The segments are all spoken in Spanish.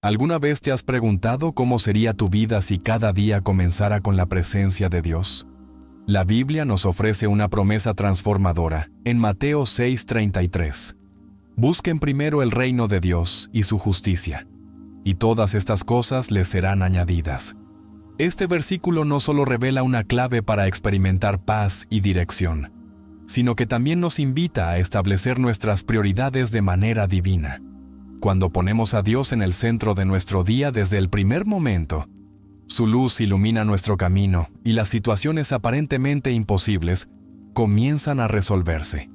¿Alguna vez te has preguntado cómo sería tu vida si cada día comenzara con la presencia de Dios? La Biblia nos ofrece una promesa transformadora en Mateo 6:33. Busquen primero el reino de Dios y su justicia, y todas estas cosas les serán añadidas. Este versículo no solo revela una clave para experimentar paz y dirección, sino que también nos invita a establecer nuestras prioridades de manera divina. Cuando ponemos a Dios en el centro de nuestro día desde el primer momento, su luz ilumina nuestro camino y las situaciones aparentemente imposibles comienzan a resolverse.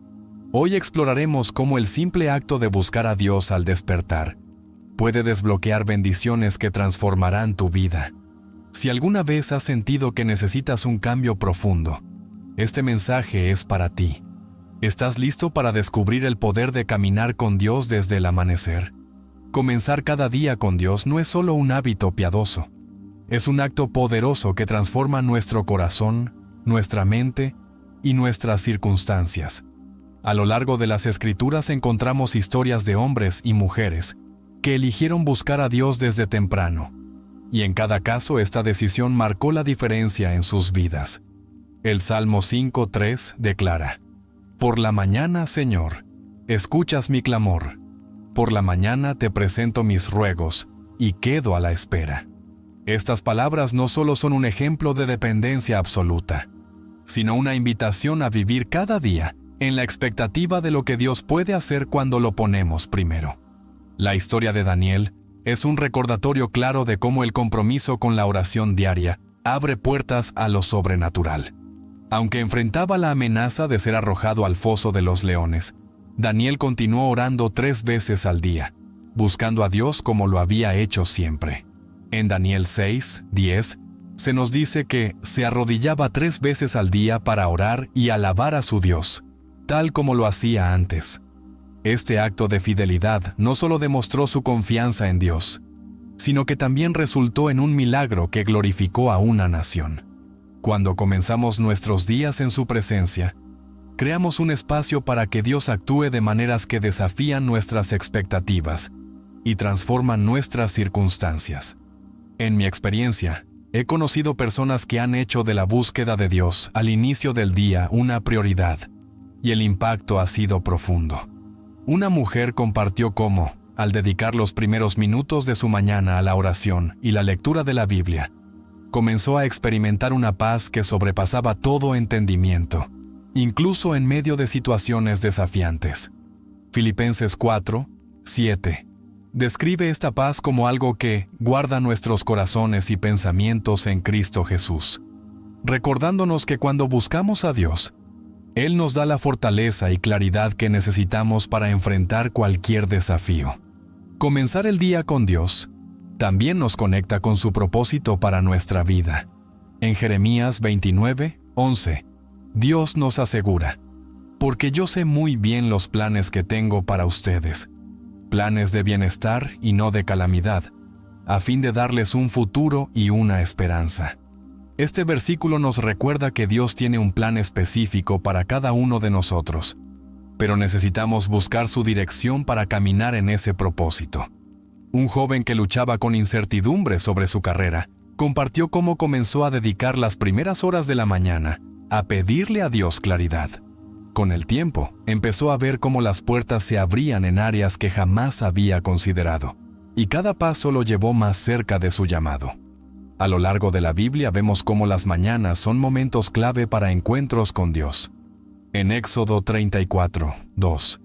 Hoy exploraremos cómo el simple acto de buscar a Dios al despertar puede desbloquear bendiciones que transformarán tu vida. Si alguna vez has sentido que necesitas un cambio profundo, este mensaje es para ti. ¿Estás listo para descubrir el poder de caminar con Dios desde el amanecer? Comenzar cada día con Dios no es solo un hábito piadoso. Es un acto poderoso que transforma nuestro corazón, nuestra mente y nuestras circunstancias. A lo largo de las Escrituras encontramos historias de hombres y mujeres que eligieron buscar a Dios desde temprano, y en cada caso esta decisión marcó la diferencia en sus vidas. El Salmo 5:3 declara: Por la mañana, Señor, escuchas mi clamor. Por la mañana te presento mis ruegos y quedo a la espera. Estas palabras no solo son un ejemplo de dependencia absoluta, sino una invitación a vivir cada día en la expectativa de lo que Dios puede hacer cuando lo ponemos primero. La historia de Daniel es un recordatorio claro de cómo el compromiso con la oración diaria abre puertas a lo sobrenatural. Aunque enfrentaba la amenaza de ser arrojado al foso de los leones, Daniel continuó orando 3 veces al día, buscando a Dios como lo había hecho siempre. En Daniel 6:10 se nos dice que se arrodillaba 3 veces al día para orar y alabar a su Dios, tal como lo hacía antes. Este acto de fidelidad no solo demostró su confianza en Dios, sino que también resultó en un milagro que glorificó a una nación. Cuando comenzamos nuestros días en su presencia, creamos un espacio para que Dios actúe de maneras que desafían nuestras expectativas y transforman nuestras circunstancias. En mi experiencia, he conocido personas que han hecho de la búsqueda de Dios al inicio del día una prioridad, y el impacto ha sido profundo. Una mujer compartió cómo, al dedicar los primeros minutos de su mañana a la oración y la lectura de la Biblia, comenzó a experimentar una paz que sobrepasaba todo entendimiento, incluso en medio de situaciones desafiantes. Filipenses 4:7 describe esta paz como algo que guarda nuestros corazones y pensamientos en Cristo Jesús, recordándonos que cuando buscamos a Dios, Él nos da la fortaleza y claridad que necesitamos para enfrentar cualquier desafío. Comenzar el día con Dios también nos conecta con su propósito para nuestra vida. En Jeremías 29:11, Dios nos asegura: porque yo sé muy bien los planes que tengo para ustedes, planes de bienestar y no de calamidad, a fin de darles un futuro y una esperanza. Este versículo nos recuerda que Dios tiene un plan específico para cada uno de nosotros, pero necesitamos buscar su dirección para caminar en ese propósito. Un joven que luchaba con incertidumbre sobre su carrera compartió cómo comenzó a dedicar las primeras horas de la mañana a pedirle a Dios claridad. Con el tiempo, empezó a ver cómo las puertas se abrían en áreas que jamás había considerado, y cada paso lo llevó más cerca de su llamado. A lo largo de la Biblia vemos cómo las mañanas son momentos clave para encuentros con Dios. En Éxodo 34:2,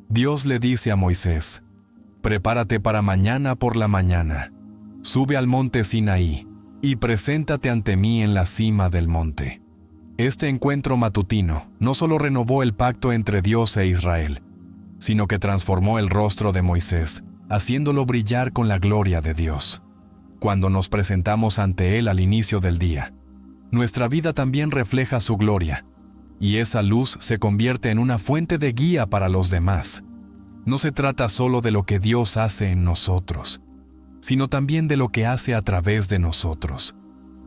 Dios le dice a Moisés: prepárate para mañana por la mañana, sube al monte Sinaí y preséntate ante mí en la cima del monte. Este encuentro matutino no solo renovó el pacto entre Dios e Israel, sino que transformó el rostro de Moisés, haciéndolo brillar con la gloria de Dios. Cuando nos presentamos ante Él al inicio del día, nuestra vida también refleja su gloria, y esa luz se convierte en una fuente de guía para los demás. No se trata solo de lo que Dios hace en nosotros, sino también de lo que hace a través de nosotros.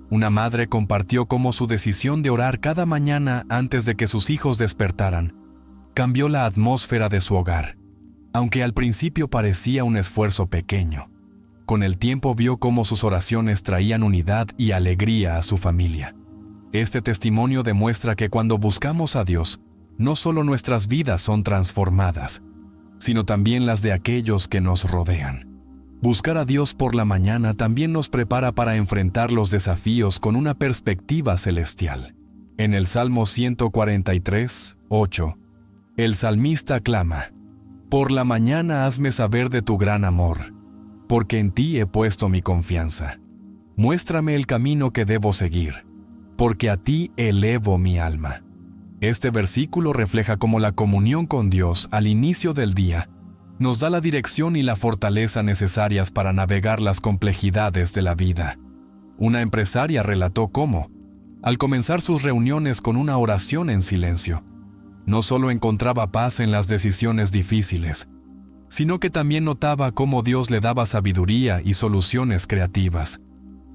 Una madre compartió cómo su decisión de orar cada mañana antes de que sus hijos despertaran cambió la atmósfera de su hogar, aunque al principio parecía un esfuerzo pequeño. con el tiempo vio cómo sus oraciones traían unidad y alegría a su familia. Este testimonio demuestra que cuando buscamos a Dios, no solo nuestras vidas son transformadas, sino también las de aquellos que nos rodean. Buscar a Dios por la mañana también nos prepara para enfrentar los desafíos con una perspectiva celestial. En el Salmo 143, 8, el salmista clama: «Por la mañana hazme saber de tu gran amor, porque en ti he puesto mi confianza. Muéstrame el camino que debo seguir, porque a ti elevo mi alma». Este versículo refleja cómo la comunión con Dios al inicio del día nos da la dirección y la fortaleza necesarias para navegar las complejidades de la vida. Una empresaria relató cómo, al comenzar sus reuniones con una oración en silencio, no solo encontraba paz en las decisiones difíciles, sino que también notaba cómo Dios le daba sabiduría y soluciones creativas.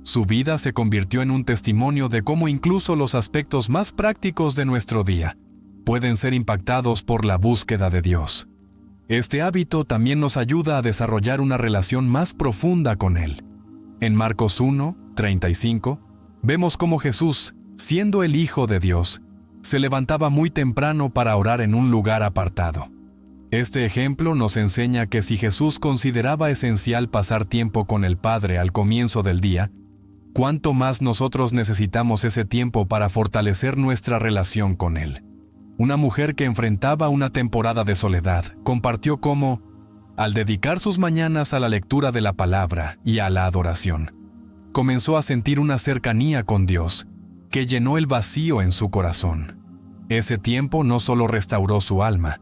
Su vida se convirtió en un testimonio de cómo incluso los aspectos más prácticos de nuestro día pueden ser impactados por la búsqueda de Dios. Este hábito también nos ayuda a desarrollar una relación más profunda con Él. En Marcos 1, 35, vemos cómo Jesús, siendo el Hijo de Dios, se levantaba muy temprano para orar en un lugar apartado. Este ejemplo nos enseña que si Jesús consideraba esencial pasar tiempo con el Padre al comienzo del día, ¿cuánto más nosotros necesitamos ese tiempo para fortalecer nuestra relación con Él? Una mujer que enfrentaba una temporada de soledad compartió cómo, al dedicar sus mañanas a la lectura de la palabra y a la adoración, comenzó a sentir una cercanía con Dios que llenó el vacío en su corazón. Ese tiempo no solo restauró su alma,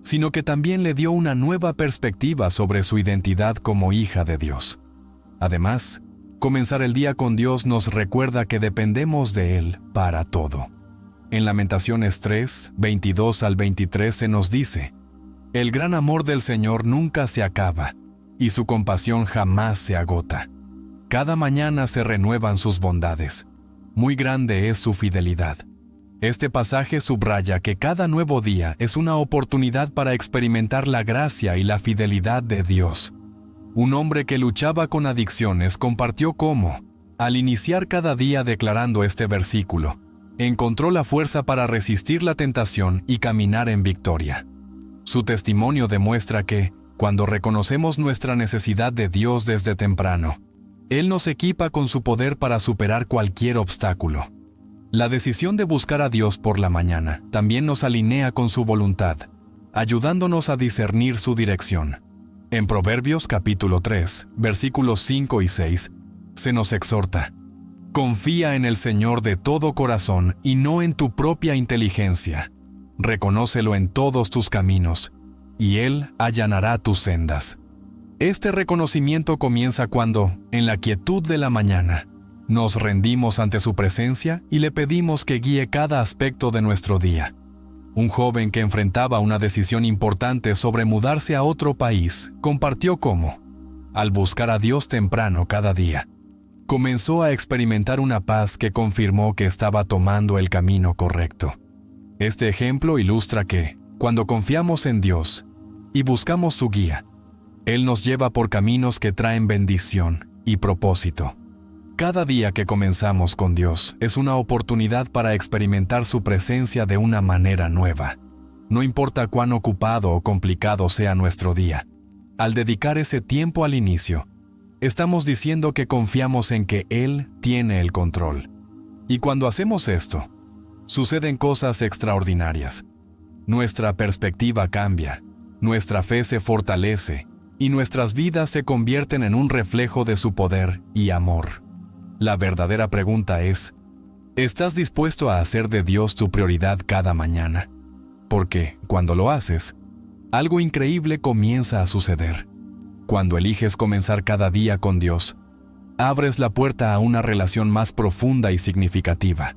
sino que también le dio una nueva perspectiva sobre su identidad como hija de Dios. Además, comenzar el día con Dios nos recuerda que dependemos de Él para todo. En Lamentaciones 3, 22 al 23 se nos dice: «El gran amor del Señor nunca se acaba, y su compasión jamás se agota. Cada mañana se renuevan sus bondades. Muy grande es su fidelidad». Este pasaje subraya que cada nuevo día es una oportunidad para experimentar la gracia y la fidelidad de Dios. Un hombre que luchaba con adicciones compartió cómo, al iniciar cada día declarando este versículo, encontró la fuerza para resistir la tentación y caminar en victoria. Su testimonio demuestra que, cuando reconocemos nuestra necesidad de Dios desde temprano, Él nos equipa con su poder para superar cualquier obstáculo. La decisión de buscar a Dios por la mañana también nos alinea con su voluntad, ayudándonos a discernir su dirección. En Proverbios capítulo 3, versículos 5 y 6, se nos exhorta: «Confía en el Señor de todo corazón y no en tu propia inteligencia. Reconócelo en todos tus caminos, y Él allanará tus sendas». Este reconocimiento comienza cuando, en la quietud de la mañana, nos rendimos ante su presencia y le pedimos que guíe cada aspecto de nuestro día. Un joven que enfrentaba una decisión importante sobre mudarse a otro país compartió cómo, al buscar a Dios temprano cada día, comenzó a experimentar una paz que confirmó que estaba tomando el camino correcto. Este ejemplo ilustra que, cuando confiamos en Dios y buscamos su guía, Él nos lleva por caminos que traen bendición y propósito. Cada día que comenzamos con Dios es una oportunidad para experimentar su presencia de una manera nueva. No importa cuán ocupado o complicado sea nuestro día, al dedicar ese tiempo al inicio, estamos diciendo que confiamos en que Él tiene el control. Y cuando hacemos esto, suceden cosas extraordinarias. Nuestra perspectiva cambia, nuestra fe se fortalece y nuestras vidas se convierten en un reflejo de su poder y amor. La verdadera pregunta es: ¿estás dispuesto a hacer de Dios tu prioridad cada mañana? Porque, cuando lo haces, algo increíble comienza a suceder. Cuando eliges comenzar cada día con Dios, abres la puerta a una relación más profunda y significativa.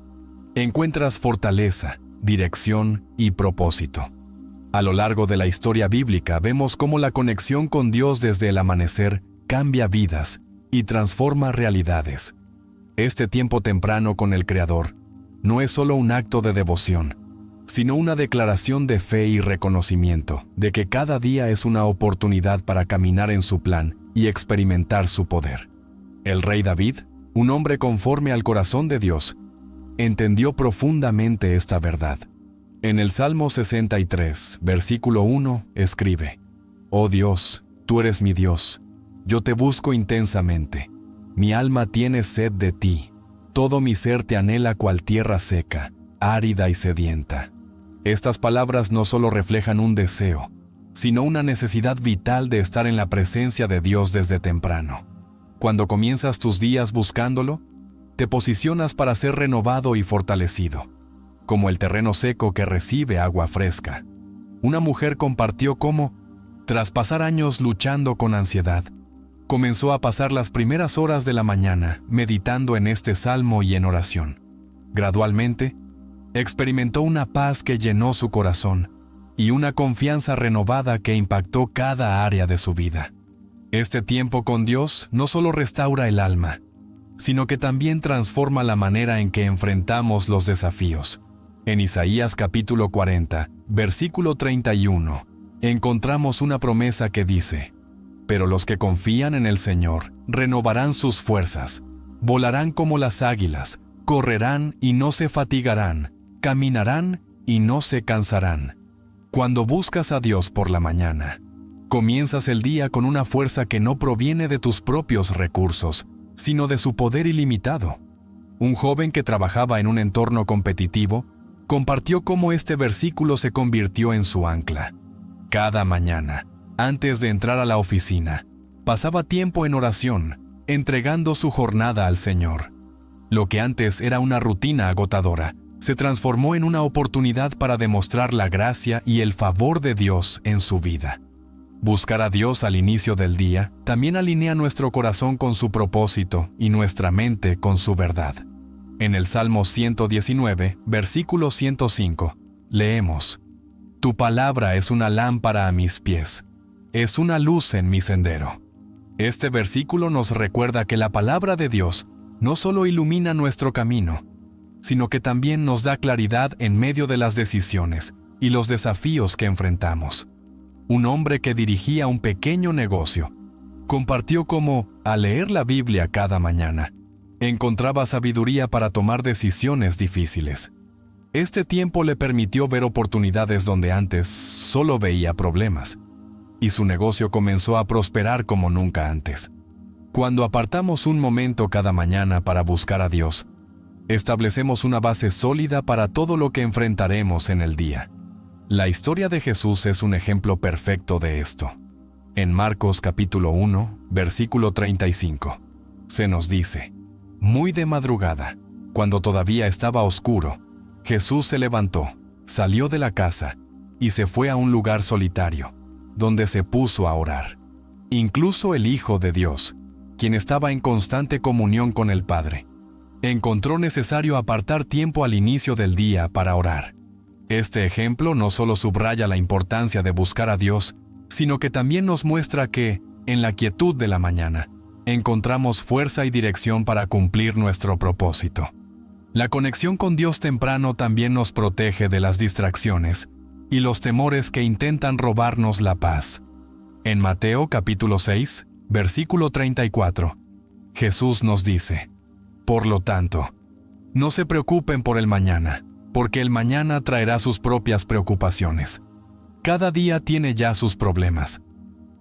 Encuentras fortaleza, dirección y propósito. A lo largo de la historia bíblica vemos cómo la conexión con Dios desde el amanecer cambia vidas y transforma realidades. Este tiempo temprano con el Creador no es solo un acto de devoción, sino una declaración de fe y reconocimiento de que cada día es una oportunidad para caminar en su plan y experimentar su poder. El rey David, un hombre conforme al corazón de Dios, entendió profundamente esta verdad. En el Salmo 63, versículo 1, escribe: «Oh Dios, tú eres mi Dios, yo te busco intensamente. Mi alma tiene sed de ti, todo mi ser te anhela cual tierra seca, árida y sedienta». Estas palabras no solo reflejan un deseo, sino una necesidad vital de estar en la presencia de Dios desde temprano. Cuando comienzas tus días buscándolo, te posicionas para ser renovado y fortalecido, como el terreno seco que recibe agua fresca. Una mujer compartió cómo, tras pasar años luchando con ansiedad, comenzó a pasar las primeras horas de la mañana meditando en este salmo y en oración. Gradualmente, experimentó una paz que llenó su corazón y una confianza renovada que impactó cada área de su vida. Este tiempo con Dios no solo restaura el alma, sino que también transforma la manera en que enfrentamos los desafíos. En Isaías capítulo 40, versículo 31, encontramos una promesa que dice: «Pero los que confían en el Señor renovarán sus fuerzas, volarán como las águilas, correrán y no se fatigarán, caminarán y no se cansarán». Cuando buscas a Dios por la mañana, comienzas el día con una fuerza que no proviene de tus propios recursos, sino de su poder ilimitado. Un joven que trabajaba en un entorno competitivo compartió cómo este versículo se convirtió en su ancla. Cada mañana, antes de entrar a la oficina, pasaba tiempo en oración, entregando su jornada al Señor. Lo que antes era una rutina agotadora, se transformó en una oportunidad para demostrar la gracia y el favor de Dios en su vida. Buscar a Dios al inicio del día también alinea nuestro corazón con su propósito y nuestra mente con su verdad. En el Salmo 119, versículo 105, leemos: «Tu palabra es una lámpara a mis pies, es una luz en mi sendero». Este versículo nos recuerda que la palabra de Dios no solo ilumina nuestro camino, sino que también nos da claridad en medio de las decisiones y los desafíos que enfrentamos. Un hombre que dirigía un pequeño negocio compartió cómo, al leer la Biblia cada mañana, encontraba sabiduría para tomar decisiones difíciles. Este tiempo le permitió ver oportunidades donde antes solo veía problemas, y su negocio comenzó a prosperar como nunca antes. Cuando apartamos un momento cada mañana para buscar a Dios, establecemos una base sólida para todo lo que enfrentaremos en el día. La historia de Jesús es un ejemplo perfecto de esto. En Marcos capítulo 1, versículo 35, se nos dice: «Muy de madrugada, cuando todavía estaba oscuro, Jesús se levantó, salió de la casa y se fue a un lugar solitario, donde se puso a orar. Incluso el Hijo de Dios, quien estaba en constante comunión con el Padre, encontró necesario apartar tiempo al inicio del día para orar». Este ejemplo no solo subraya la importancia de buscar a Dios, sino que también nos muestra que, en la quietud de la mañana, encontramos fuerza y dirección para cumplir nuestro propósito. La conexión con Dios temprano también nos protege de las distracciones y los temores que intentan robarnos la paz. En Mateo capítulo 6, versículo 34, Jesús nos dice: «Por lo tanto, no se preocupen por el mañana, porque el mañana traerá sus propias preocupaciones. Cada día tiene ya sus problemas».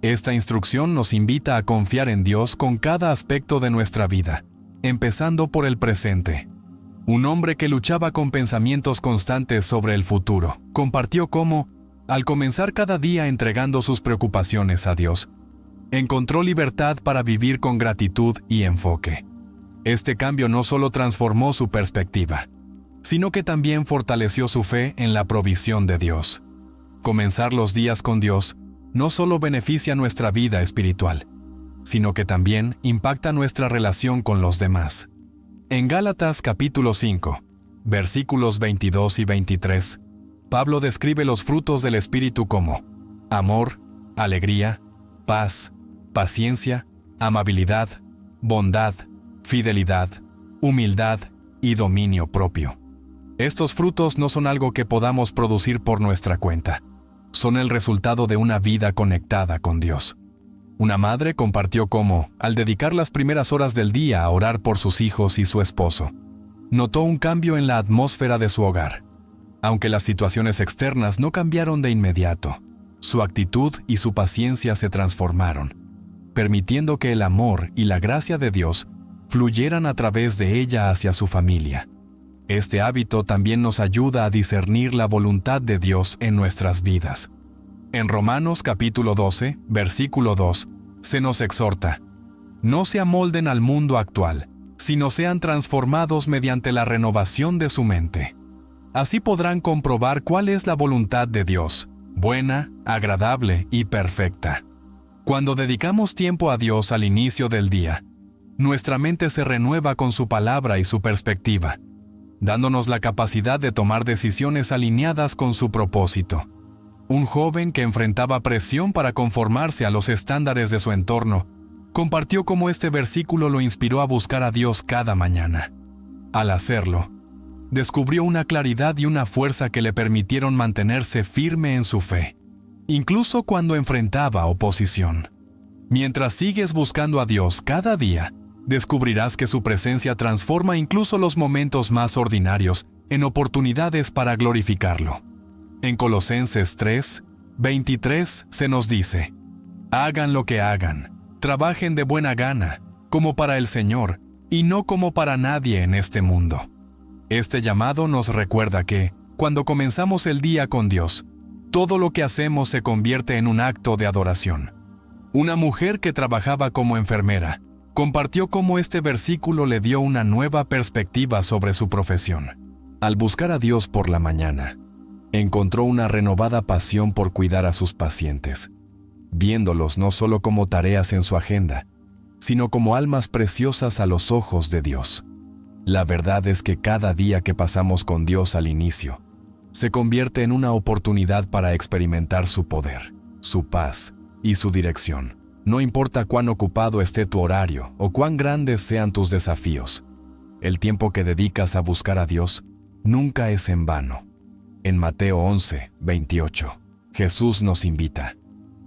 Esta instrucción nos invita a confiar en Dios con cada aspecto de nuestra vida, empezando por el presente. Un hombre que luchaba con pensamientos constantes sobre el futuro compartió cómo, al comenzar cada día entregando sus preocupaciones a Dios, encontró libertad para vivir con gratitud y enfoque. Este cambio no solo transformó su perspectiva, sino que también fortaleció su fe en la provisión de Dios. Comenzar los días con Dios no solo beneficia nuestra vida espiritual, sino que también impacta nuestra relación con los demás. En Gálatas capítulo 5, versículos 22 y 23, Pablo describe los frutos del Espíritu como amor, alegría, paz, paciencia, amabilidad, bondad, fidelidad, humildad y dominio propio. Estos frutos no son algo que podamos producir por nuestra cuenta. Son el resultado de una vida conectada con Dios. Una madre compartió cómo, al dedicar las primeras horas del día a orar por sus hijos y su esposo, notó un cambio en la atmósfera de su hogar. Aunque las situaciones externas no cambiaron de inmediato, su actitud y su paciencia se transformaron, permitiendo que el amor y la gracia de Dios fluyeran a través de ella hacia su familia. Este hábito también nos ayuda a discernir la voluntad de Dios en nuestras vidas. En Romanos capítulo 12, versículo 2, se nos exhorta: no se amolden al mundo actual, sino sean transformados mediante la renovación de su mente. Así podrán comprobar cuál es la voluntad de Dios, buena, agradable y perfecta. Cuando dedicamos tiempo a Dios al inicio del día, nuestra mente se renueva con su palabra y su perspectiva, dándonos la capacidad de tomar decisiones alineadas con su propósito. Un joven que enfrentaba presión para conformarse a los estándares de su entorno, compartió cómo este versículo lo inspiró a buscar a Dios cada mañana. Al hacerlo, descubrió una claridad y una fuerza que le permitieron mantenerse firme en su fe, incluso cuando enfrentaba oposición. Mientras sigues buscando a Dios cada día, descubrirás que su presencia transforma incluso los momentos más ordinarios en oportunidades para glorificarlo. En Colosenses 3, 23 se nos dice: hagan lo que hagan, trabajen de buena gana, como para el Señor, y no como para nadie en este mundo. Este llamado nos recuerda que, cuando comenzamos el día con Dios, todo lo que hacemos se convierte en un acto de adoración. Una mujer que trabajaba como enfermera compartió cómo este versículo le dio una nueva perspectiva sobre su profesión. Al buscar a Dios por la mañana, encontró una renovada pasión por cuidar a sus pacientes, viéndolos no solo como tareas en su agenda, sino como almas preciosas a los ojos de Dios. La verdad es que cada día que pasamos con Dios al inicio, se convierte en una oportunidad para experimentar su poder, su paz y su dirección. No importa cuán ocupado esté tu horario o cuán grandes sean tus desafíos, el tiempo que dedicas a buscar a Dios nunca es en vano. En Mateo 11, 28, Jesús nos invita: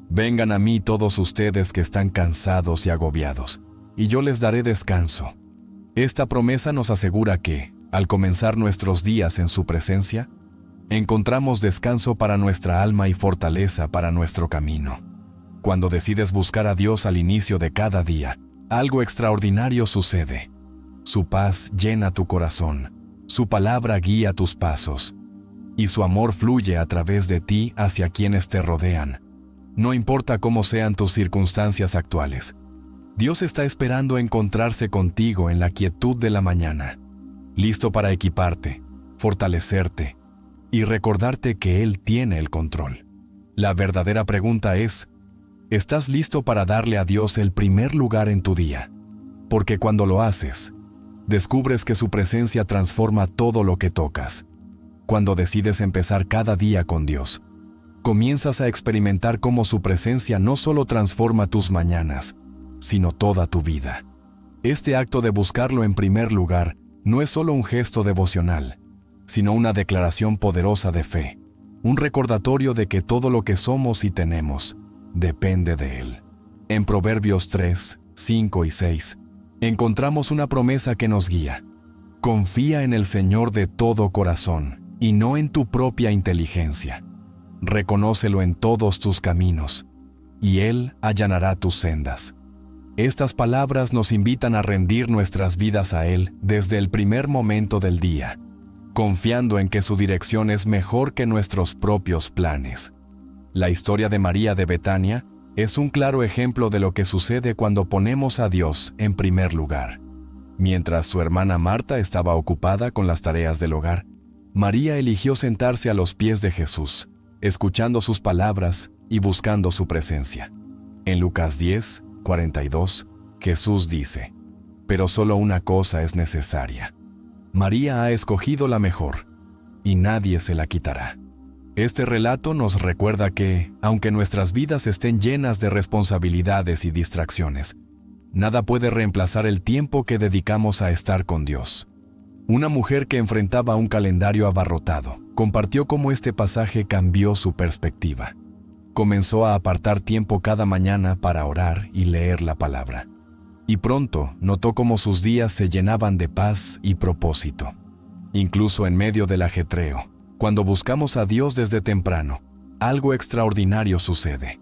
vengan a mí todos ustedes que están cansados y agobiados, y yo les daré descanso. Esta promesa nos asegura que, al comenzar nuestros días en su presencia, encontramos descanso para nuestra alma y fortaleza para nuestro camino. Cuando decides buscar a Dios al inicio de cada día, algo extraordinario sucede. Su paz llena tu corazón, su palabra guía tus pasos, y su amor fluye a través de ti hacia quienes te rodean. No importa cómo sean tus circunstancias actuales, Dios está esperando encontrarse contigo en la quietud de la mañana, listo para equiparte, fortalecerte y recordarte que Él tiene el control. La verdadera pregunta es: ¿estás listo para darle a Dios el primer lugar en tu día? Porque cuando lo haces, descubres que su presencia transforma todo lo que tocas. Cuando decides empezar cada día con Dios, comienzas a experimentar cómo su presencia no solo transforma tus mañanas, sino toda tu vida. Este acto de buscarlo en primer lugar no es solo un gesto devocional, sino una declaración poderosa de fe, un recordatorio de que todo lo que somos y tenemos depende de Él. En Proverbios 3, 5 y 6, encontramos una promesa que nos guía: confía en el Señor de todo corazón y no en tu propia inteligencia. Reconócelo en todos tus caminos, y Él allanará tus sendas. Estas palabras nos invitan a rendir nuestras vidas a Él desde el primer momento del día, confiando en que su dirección es mejor que nuestros propios planes. La historia de María de Betania es un claro ejemplo de lo que sucede cuando ponemos a Dios en primer lugar. Mientras su hermana Marta estaba ocupada con las tareas del hogar, María eligió sentarse a los pies de Jesús, escuchando sus palabras y buscando su presencia. En Lucas 10, 42, Jesús dice: pero solo una cosa es necesaria. María ha escogido la mejor, y nadie se la quitará. Este relato nos recuerda que, aunque nuestras vidas estén llenas de responsabilidades y distracciones, nada puede reemplazar el tiempo que dedicamos a estar con Dios. Una mujer que enfrentaba un calendario abarrotado compartió cómo este pasaje cambió su perspectiva. Comenzó a apartar tiempo cada mañana para orar y leer la palabra. Y pronto notó cómo sus días se llenaban de paz y propósito. Incluso en medio del ajetreo, cuando buscamos a Dios desde temprano, algo extraordinario sucede.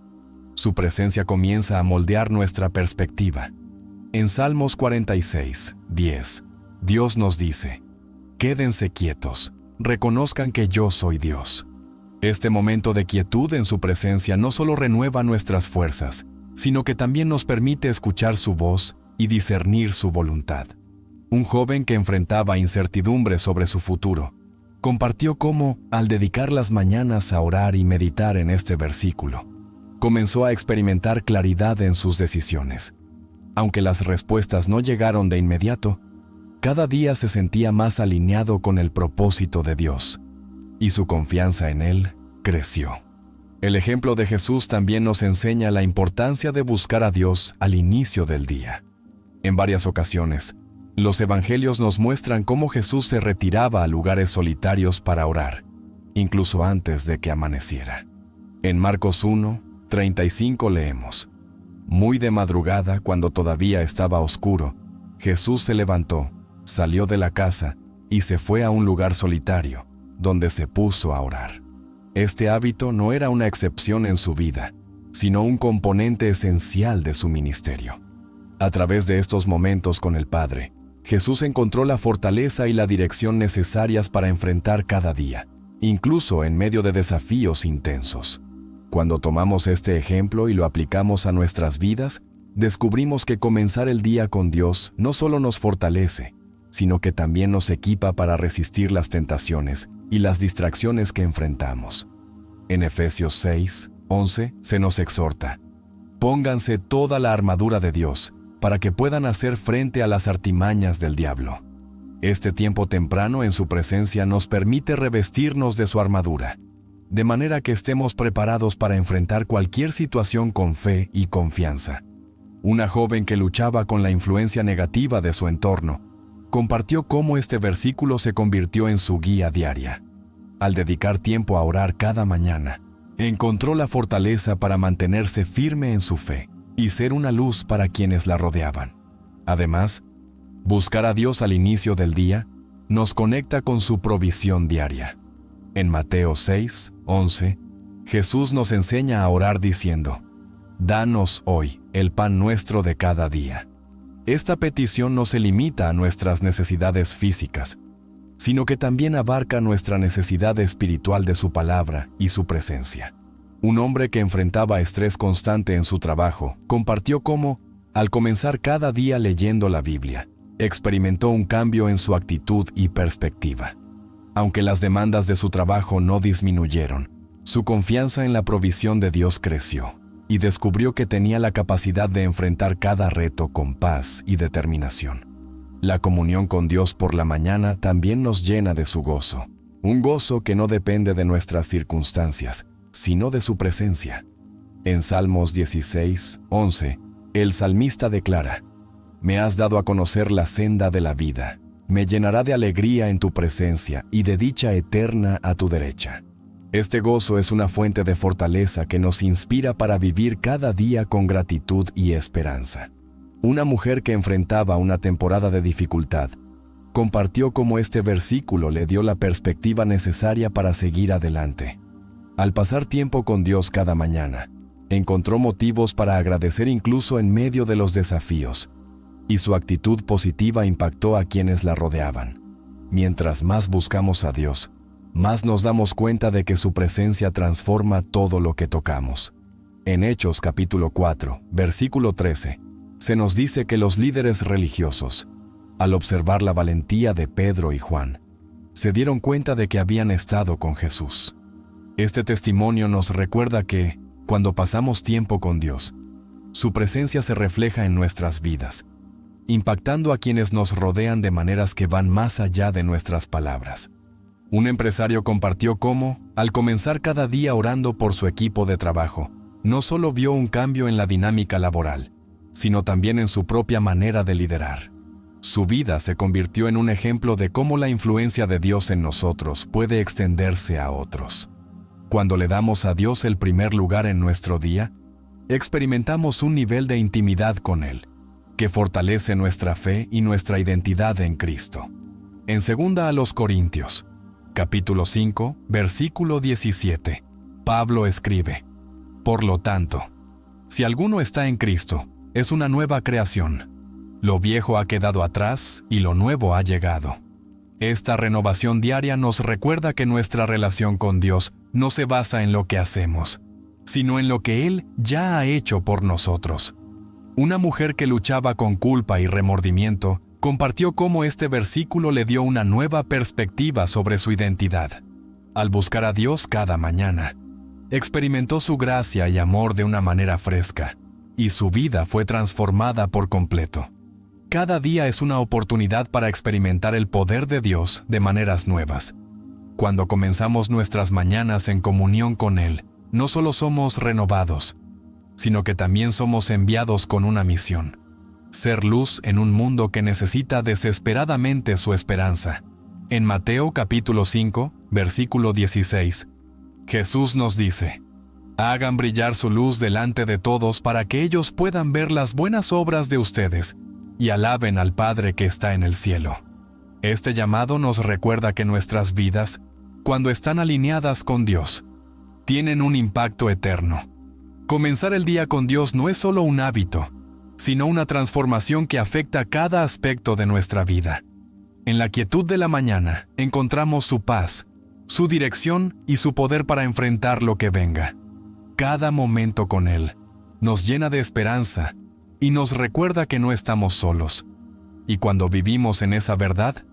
Su presencia comienza a moldear nuestra perspectiva. En Salmos 46, 10, Dios nos dice: «Quédense quietos, reconozcan que yo soy Dios». Este momento de quietud en su presencia no solo renueva nuestras fuerzas, sino que también nos permite escuchar su voz y discernir su voluntad. Un joven que enfrentaba incertidumbre sobre su futuro compartió cómo, al dedicar las mañanas a orar y meditar en este versículo, comenzó a experimentar claridad en sus decisiones. Aunque las respuestas no llegaron de inmediato, cada día se sentía más alineado con el propósito de Dios, y su confianza en Él creció. El ejemplo de Jesús también nos enseña la importancia de buscar a Dios al inicio del día. En varias ocasiones, los evangelios nos muestran cómo Jesús se retiraba a lugares solitarios para orar, incluso antes de que amaneciera. En Marcos 1, 35 leemos: «Muy de madrugada, cuando todavía estaba oscuro, Jesús se levantó, salió de la casa y se fue a un lugar solitario, donde se puso a orar». Este hábito no era una excepción en su vida, sino un componente esencial de su ministerio. A través de estos momentos con el Padre, Jesús encontró la fortaleza y la dirección necesarias para enfrentar cada día, incluso en medio de desafíos intensos. Cuando tomamos este ejemplo y lo aplicamos a nuestras vidas, descubrimos que comenzar el día con Dios no solo nos fortalece, sino que también nos equipa para resistir las tentaciones y las distracciones que enfrentamos. En Efesios 6, 11 se nos exhorta: «Pónganse toda la armadura de Dios, para que puedan hacer frente a las artimañas del diablo». Este tiempo temprano en su presencia nos permite revestirnos de su armadura, de manera que estemos preparados para enfrentar cualquier situación con fe y confianza. Una joven que luchaba con la influencia negativa de su entorno compartió cómo este versículo se convirtió en su guía diaria. Al dedicar tiempo a orar cada mañana, encontró la fortaleza para mantenerse firme en su fe y ser una luz para quienes la rodeaban. Además, buscar a Dios al inicio del día nos conecta con su provisión diaria. En Mateo 6, 11, Jesús nos enseña a orar diciendo: «Danos hoy el pan nuestro de cada día». Esta petición no se limita a nuestras necesidades físicas, sino que también abarca nuestra necesidad espiritual de su palabra y su presencia. Un hombre que enfrentaba estrés constante en su trabajo compartió cómo, al comenzar cada día leyendo la Biblia, experimentó un cambio en su actitud y perspectiva. Aunque las demandas de su trabajo no disminuyeron, su confianza en la provisión de Dios creció, y descubrió que tenía la capacidad de enfrentar cada reto con paz y determinación. La comunión con Dios por la mañana también nos llena de su gozo, un gozo que no depende de nuestras circunstancias, sino de su presencia. En Salmos 16, 11, el salmista declara: «Me has dado a conocer la senda de la vida, me llenará de alegría en tu presencia y de dicha eterna a tu derecha». Este gozo es una fuente de fortaleza que nos inspira para vivir cada día con gratitud y esperanza. Una mujer que enfrentaba una temporada de dificultad compartió cómo este versículo le dio la perspectiva necesaria para seguir adelante. Al pasar tiempo con Dios cada mañana, encontró motivos para agradecer incluso en medio de los desafíos, y su actitud positiva impactó a quienes la rodeaban. Mientras más buscamos a Dios, más nos damos cuenta de que su presencia transforma todo lo que tocamos. En Hechos capítulo 4, versículo 13, se nos dice que los líderes religiosos, al observar la valentía de Pedro y Juan, se dieron cuenta de que habían estado con Jesús. Este testimonio nos recuerda que, cuando pasamos tiempo con Dios, su presencia se refleja en nuestras vidas, impactando a quienes nos rodean de maneras que van más allá de nuestras palabras. Un empresario compartió cómo, al comenzar cada día orando por su equipo de trabajo, no solo vio un cambio en la dinámica laboral, sino también en su propia manera de liderar. Su vida se convirtió en un ejemplo de cómo la influencia de Dios en nosotros puede extenderse a otros. Cuando le damos a Dios el primer lugar en nuestro día, experimentamos un nivel de intimidad con Él, que fortalece nuestra fe y nuestra identidad en Cristo. En 2 Corintios, capítulo 5, versículo 17, Pablo escribe: Por lo tanto, si alguno está en Cristo, es una nueva creación. Lo viejo ha quedado atrás y lo nuevo ha llegado. Esta renovación diaria nos recuerda que nuestra relación con Dios no se basa en lo que hacemos, sino en lo que Él ya ha hecho por nosotros. Una mujer que luchaba con culpa y remordimiento compartió cómo este versículo le dio una nueva perspectiva sobre su identidad. Al buscar a Dios cada mañana, experimentó su gracia y amor de una manera fresca, y su vida fue transformada por completo. Cada día es una oportunidad para experimentar el poder de Dios de maneras nuevas. Cuando comenzamos nuestras mañanas en comunión con Él, no solo somos renovados, sino que también somos enviados con una misión: ser luz en un mundo que necesita desesperadamente su esperanza. En Mateo capítulo 5, versículo 16, Jesús nos dice: Hagan brillar su luz delante de todos para que ellos puedan ver las buenas obras de ustedes y alaben al Padre que está en el cielo. Este llamado nos recuerda que nuestras vidas, cuando están alineadas con Dios, tienen un impacto eterno. Comenzar el día con Dios no es solo un hábito, sino una transformación que afecta cada aspecto de nuestra vida. En la quietud de la mañana encontramos su paz, su dirección y su poder para enfrentar lo que venga. Cada momento con Él nos llena de esperanza y nos recuerda que no estamos solos. Y cuando vivimos en esa verdad,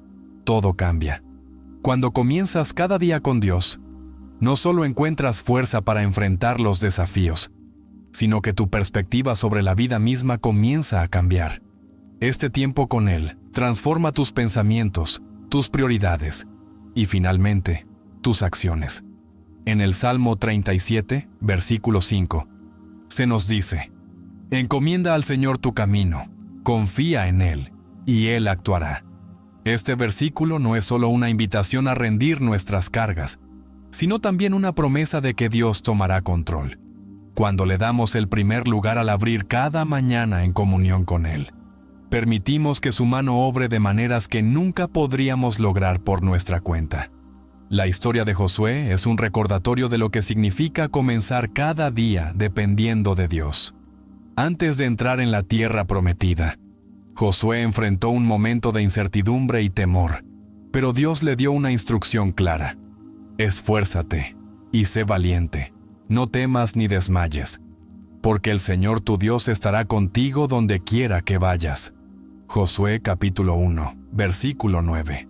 todo cambia. Cuando comienzas cada día con Dios, no solo encuentras fuerza para enfrentar los desafíos, sino que tu perspectiva sobre la vida misma comienza a cambiar. Este tiempo con Él transforma tus pensamientos, tus prioridades y finalmente, tus acciones. En el Salmo 37, versículo 5, se nos dice: Encomienda al Señor tu camino, confía en Él, y Él actuará. Este versículo no es solo una invitación a rendir nuestras cargas, sino también una promesa de que Dios tomará control. Cuando le damos el primer lugar al abrir cada mañana en comunión con Él, permitimos que su mano obre de maneras que nunca podríamos lograr por nuestra cuenta. La historia de Josué es un recordatorio de lo que significa comenzar cada día dependiendo de Dios. Antes de entrar en la tierra prometida, Josué enfrentó un momento de incertidumbre y temor, pero Dios le dio una instrucción clara: esfuérzate y sé valiente, no temas ni desmayes, porque el Señor tu Dios estará contigo donde quiera que vayas. Josué capítulo 1, versículo 9.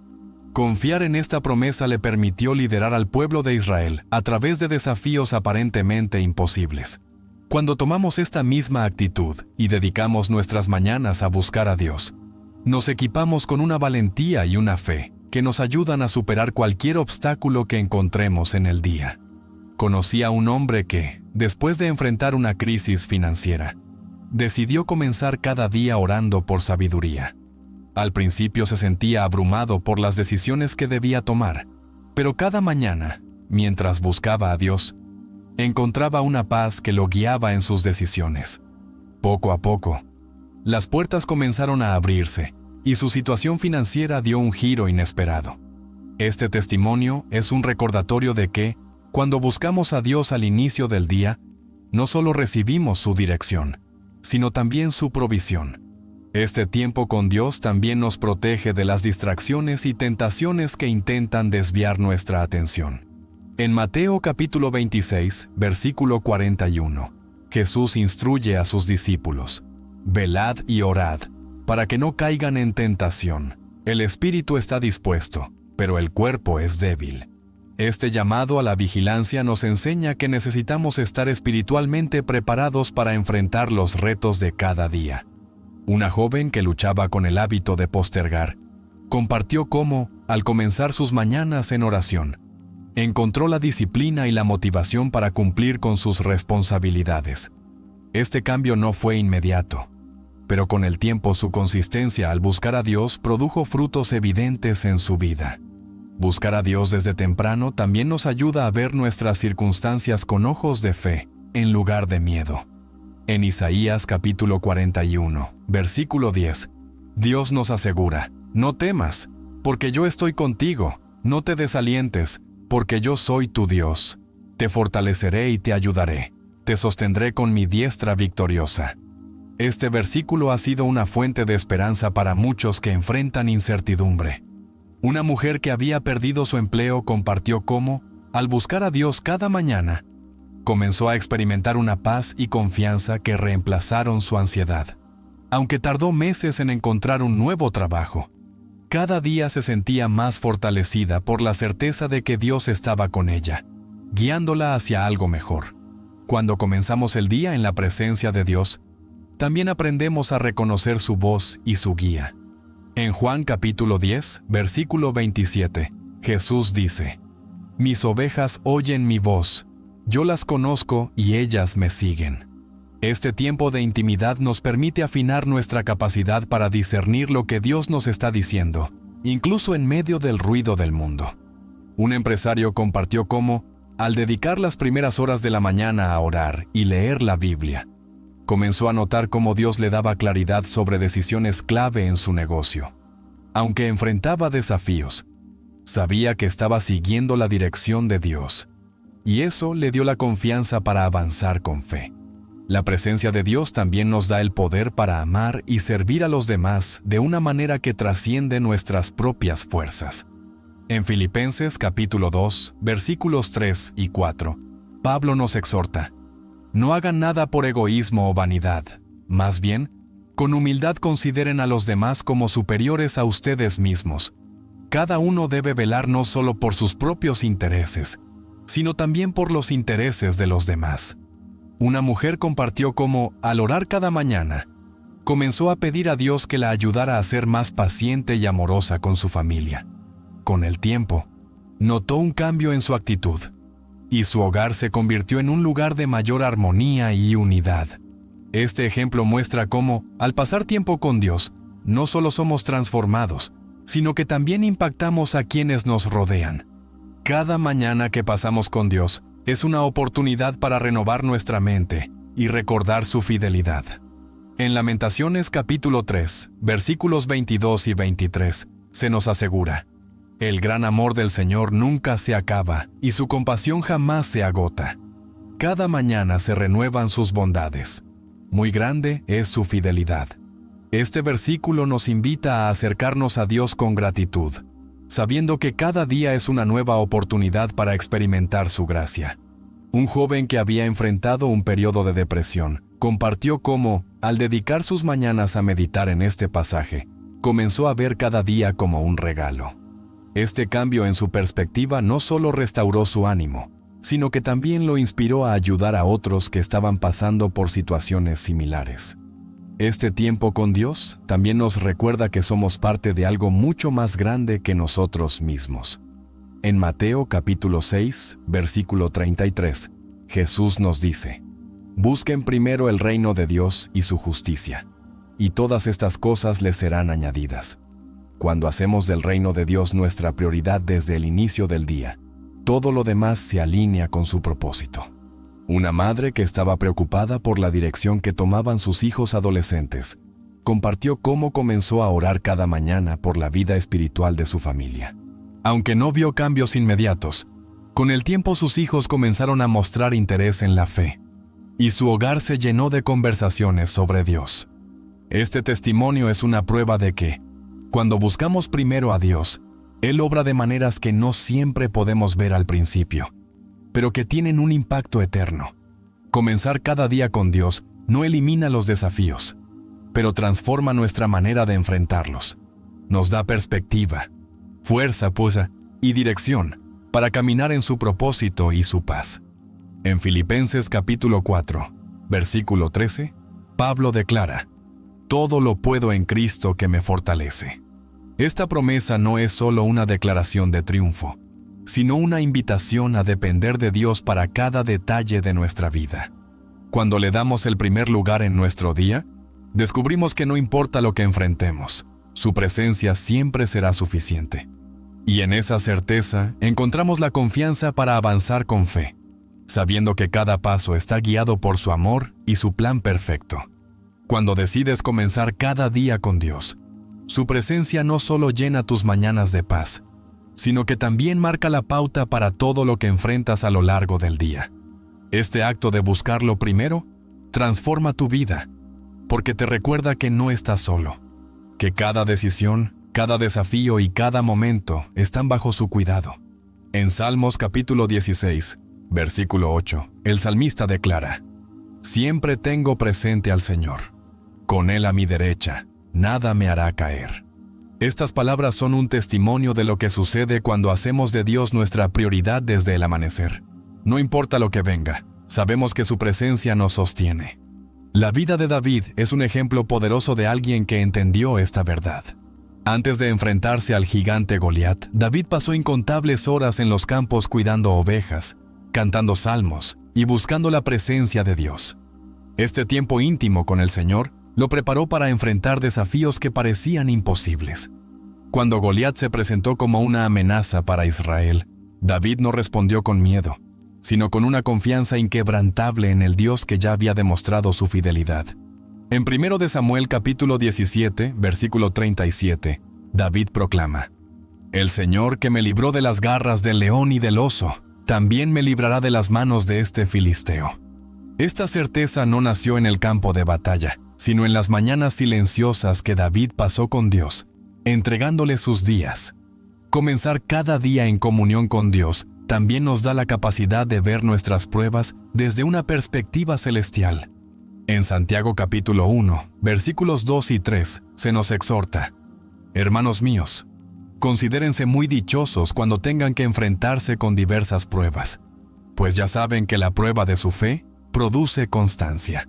Confiar en esta promesa le permitió liderar al pueblo de Israel a través de desafíos aparentemente imposibles. Cuando tomamos esta misma actitud y dedicamos nuestras mañanas a buscar a Dios, nos equipamos con una valentía y una fe que nos ayudan a superar cualquier obstáculo que encontremos en el día. Conocí a un hombre que, después de enfrentar una crisis financiera, decidió comenzar cada día orando por sabiduría. Al principio se sentía abrumado por las decisiones que debía tomar, pero cada mañana, mientras buscaba a Dios, encontraba una paz que lo guiaba en sus decisiones. Poco a poco, las puertas comenzaron a abrirse y su situación financiera dio un giro inesperado. Este testimonio es un recordatorio de que, cuando buscamos a Dios al inicio del día, no solo recibimos su dirección, sino también su provisión. Este tiempo con Dios también nos protege de las distracciones y tentaciones que intentan desviar nuestra atención. En Mateo capítulo 26, versículo 41, Jesús instruye a sus discípulos: velad y orad, para que no caigan en tentación. El espíritu está dispuesto, pero el cuerpo es débil. Este llamado a la vigilancia nos enseña que necesitamos estar espiritualmente preparados para enfrentar los retos de cada día. Una joven que luchaba con el hábito de postergar, compartió cómo, al comenzar sus mañanas en oración, encontró la disciplina y la motivación para cumplir con sus responsabilidades. Este cambio no fue inmediato, pero con el tiempo su consistencia al buscar a Dios produjo frutos evidentes en su vida. Buscar a Dios desde temprano también nos ayuda a ver nuestras circunstancias con ojos de fe, en lugar de miedo. En Isaías capítulo 41, versículo 10, Dios nos asegura: no temas, porque yo estoy contigo, no te desalientes, porque yo soy tu Dios. Te fortaleceré y te ayudaré, te sostendré con mi diestra victoriosa. Este versículo ha sido una fuente de esperanza para muchos que enfrentan incertidumbre. Una mujer que había perdido su empleo compartió cómo, al buscar a Dios cada mañana, comenzó a experimentar una paz y confianza que reemplazaron su ansiedad. Aunque tardó meses en encontrar un nuevo trabajo, cada día se sentía más fortalecida por la certeza de que Dios estaba con ella, guiándola hacia algo mejor. Cuando comenzamos el día en la presencia de Dios, también aprendemos a reconocer su voz y su guía. En Juan capítulo 10, versículo 27, Jesús dice: mis ovejas oyen mi voz, yo las conozco y ellas me siguen. Este tiempo de intimidad nos permite afinar nuestra capacidad para discernir lo que Dios nos está diciendo, incluso en medio del ruido del mundo. Un empresario compartió cómo, al dedicar las primeras horas de la mañana a orar y leer la Biblia, comenzó a notar cómo Dios le daba claridad sobre decisiones clave en su negocio. Aunque enfrentaba desafíos, sabía que estaba siguiendo la dirección de Dios, y eso le dio la confianza para avanzar con fe. La presencia de Dios también nos da el poder para amar y servir a los demás de una manera que trasciende nuestras propias fuerzas. En Filipenses capítulo 2, versículos 3 y 4, Pablo nos exhorta: no hagan nada por egoísmo o vanidad, más bien, con humildad consideren a los demás como superiores a ustedes mismos. Cada uno debe velar no solo por sus propios intereses, sino también por los intereses de los demás. Una mujer compartió cómo, al orar cada mañana, comenzó a pedir a Dios que la ayudara a ser más paciente y amorosa con su familia. Con el tiempo, notó un cambio en su actitud, y su hogar se convirtió en un lugar de mayor armonía y unidad. Este ejemplo muestra cómo, al pasar tiempo con Dios, no solo somos transformados, sino que también impactamos a quienes nos rodean. Cada mañana que pasamos con Dios es una oportunidad para renovar nuestra mente y recordar su fidelidad. En Lamentaciones capítulo 3, versículos 22 y 23, se nos asegura: el gran amor del Señor nunca se acaba y su compasión jamás se agota. Cada mañana se renuevan sus bondades. Muy grande es su fidelidad. Este versículo nos invita a acercarnos a Dios con gratitud, sabiendo que cada día es una nueva oportunidad para experimentar su gracia. Un joven que había enfrentado un periodo de depresión compartió cómo, al dedicar sus mañanas a meditar en este pasaje, comenzó a ver cada día como un regalo. Este cambio en su perspectiva no solo restauró su ánimo, sino que también lo inspiró a ayudar a otros que estaban pasando por situaciones similares. Este tiempo con Dios también nos recuerda que somos parte de algo mucho más grande que nosotros mismos. En Mateo capítulo 6, versículo 33, Jesús nos dice: busquen primero el reino de Dios y su justicia, y todas estas cosas les serán añadidas. Cuando hacemos del reino de Dios nuestra prioridad desde el inicio del día, todo lo demás se alinea con su propósito. Una madre que estaba preocupada por la dirección que tomaban sus hijos adolescentes, compartió cómo comenzó a orar cada mañana por la vida espiritual de su familia. Aunque no vio cambios inmediatos, con el tiempo sus hijos comenzaron a mostrar interés en la fe, y su hogar se llenó de conversaciones sobre Dios. Este testimonio es una prueba de que, cuando buscamos primero a Dios, Él obra de maneras que no siempre podemos ver al principio, pero que tienen un impacto eterno. Comenzar cada día con Dios no elimina los desafíos, pero transforma nuestra manera de enfrentarlos. Nos da perspectiva, fuerza, y dirección para caminar en su propósito y su paz. En Filipenses capítulo 4, versículo 13, Pablo declara: todo lo puedo en Cristo que me fortalece. Esta promesa no es solo una declaración de triunfo, sino una invitación a depender de Dios para cada detalle de nuestra vida. Cuando le damos el primer lugar en nuestro día, descubrimos que no importa lo que enfrentemos, su presencia siempre será suficiente. Y en esa certeza encontramos la confianza para avanzar con fe, sabiendo que cada paso está guiado por su amor y su plan perfecto. Cuando decides comenzar cada día con Dios, su presencia no solo llena tus mañanas de paz, sino que también marca la pauta para todo lo que enfrentas a lo largo del día. Este acto de buscarlo primero transforma tu vida, porque te recuerda que no estás solo, que cada decisión, cada desafío y cada momento están bajo su cuidado. En Salmos capítulo 16, versículo 8, el salmista declara: «Siempre tengo presente al Señor. Con Él a mi derecha, nada me hará caer». Estas palabras son un testimonio de lo que sucede cuando hacemos de Dios nuestra prioridad desde el amanecer. No importa lo que venga, sabemos que su presencia nos sostiene. La vida de David es un ejemplo poderoso de alguien que entendió esta verdad. Antes de enfrentarse al gigante Goliat, David pasó incontables horas en los campos cuidando ovejas, cantando salmos y buscando la presencia de Dios. Este tiempo íntimo con el Señor lo preparó para enfrentar desafíos que parecían imposibles. Cuando Goliat se presentó como una amenaza para Israel, David no respondió con miedo, sino con una confianza inquebrantable en el Dios que ya había demostrado su fidelidad. En 1 Samuel capítulo 17, versículo 37, David proclama: «El Señor que me libró de las garras del león y del oso, también me librará de las manos de este filisteo». Esta certeza no nació en el campo de batalla, sino en las mañanas silenciosas que David pasó con Dios, entregándole sus días. Comenzar cada día en comunión con Dios también nos da la capacidad de ver nuestras pruebas desde una perspectiva celestial. En Santiago capítulo 1, versículos 2 y 3, se nos exhorta: «Hermanos míos, considérense muy dichosos cuando tengan que enfrentarse con diversas pruebas, pues ya saben que la prueba de su fe produce constancia».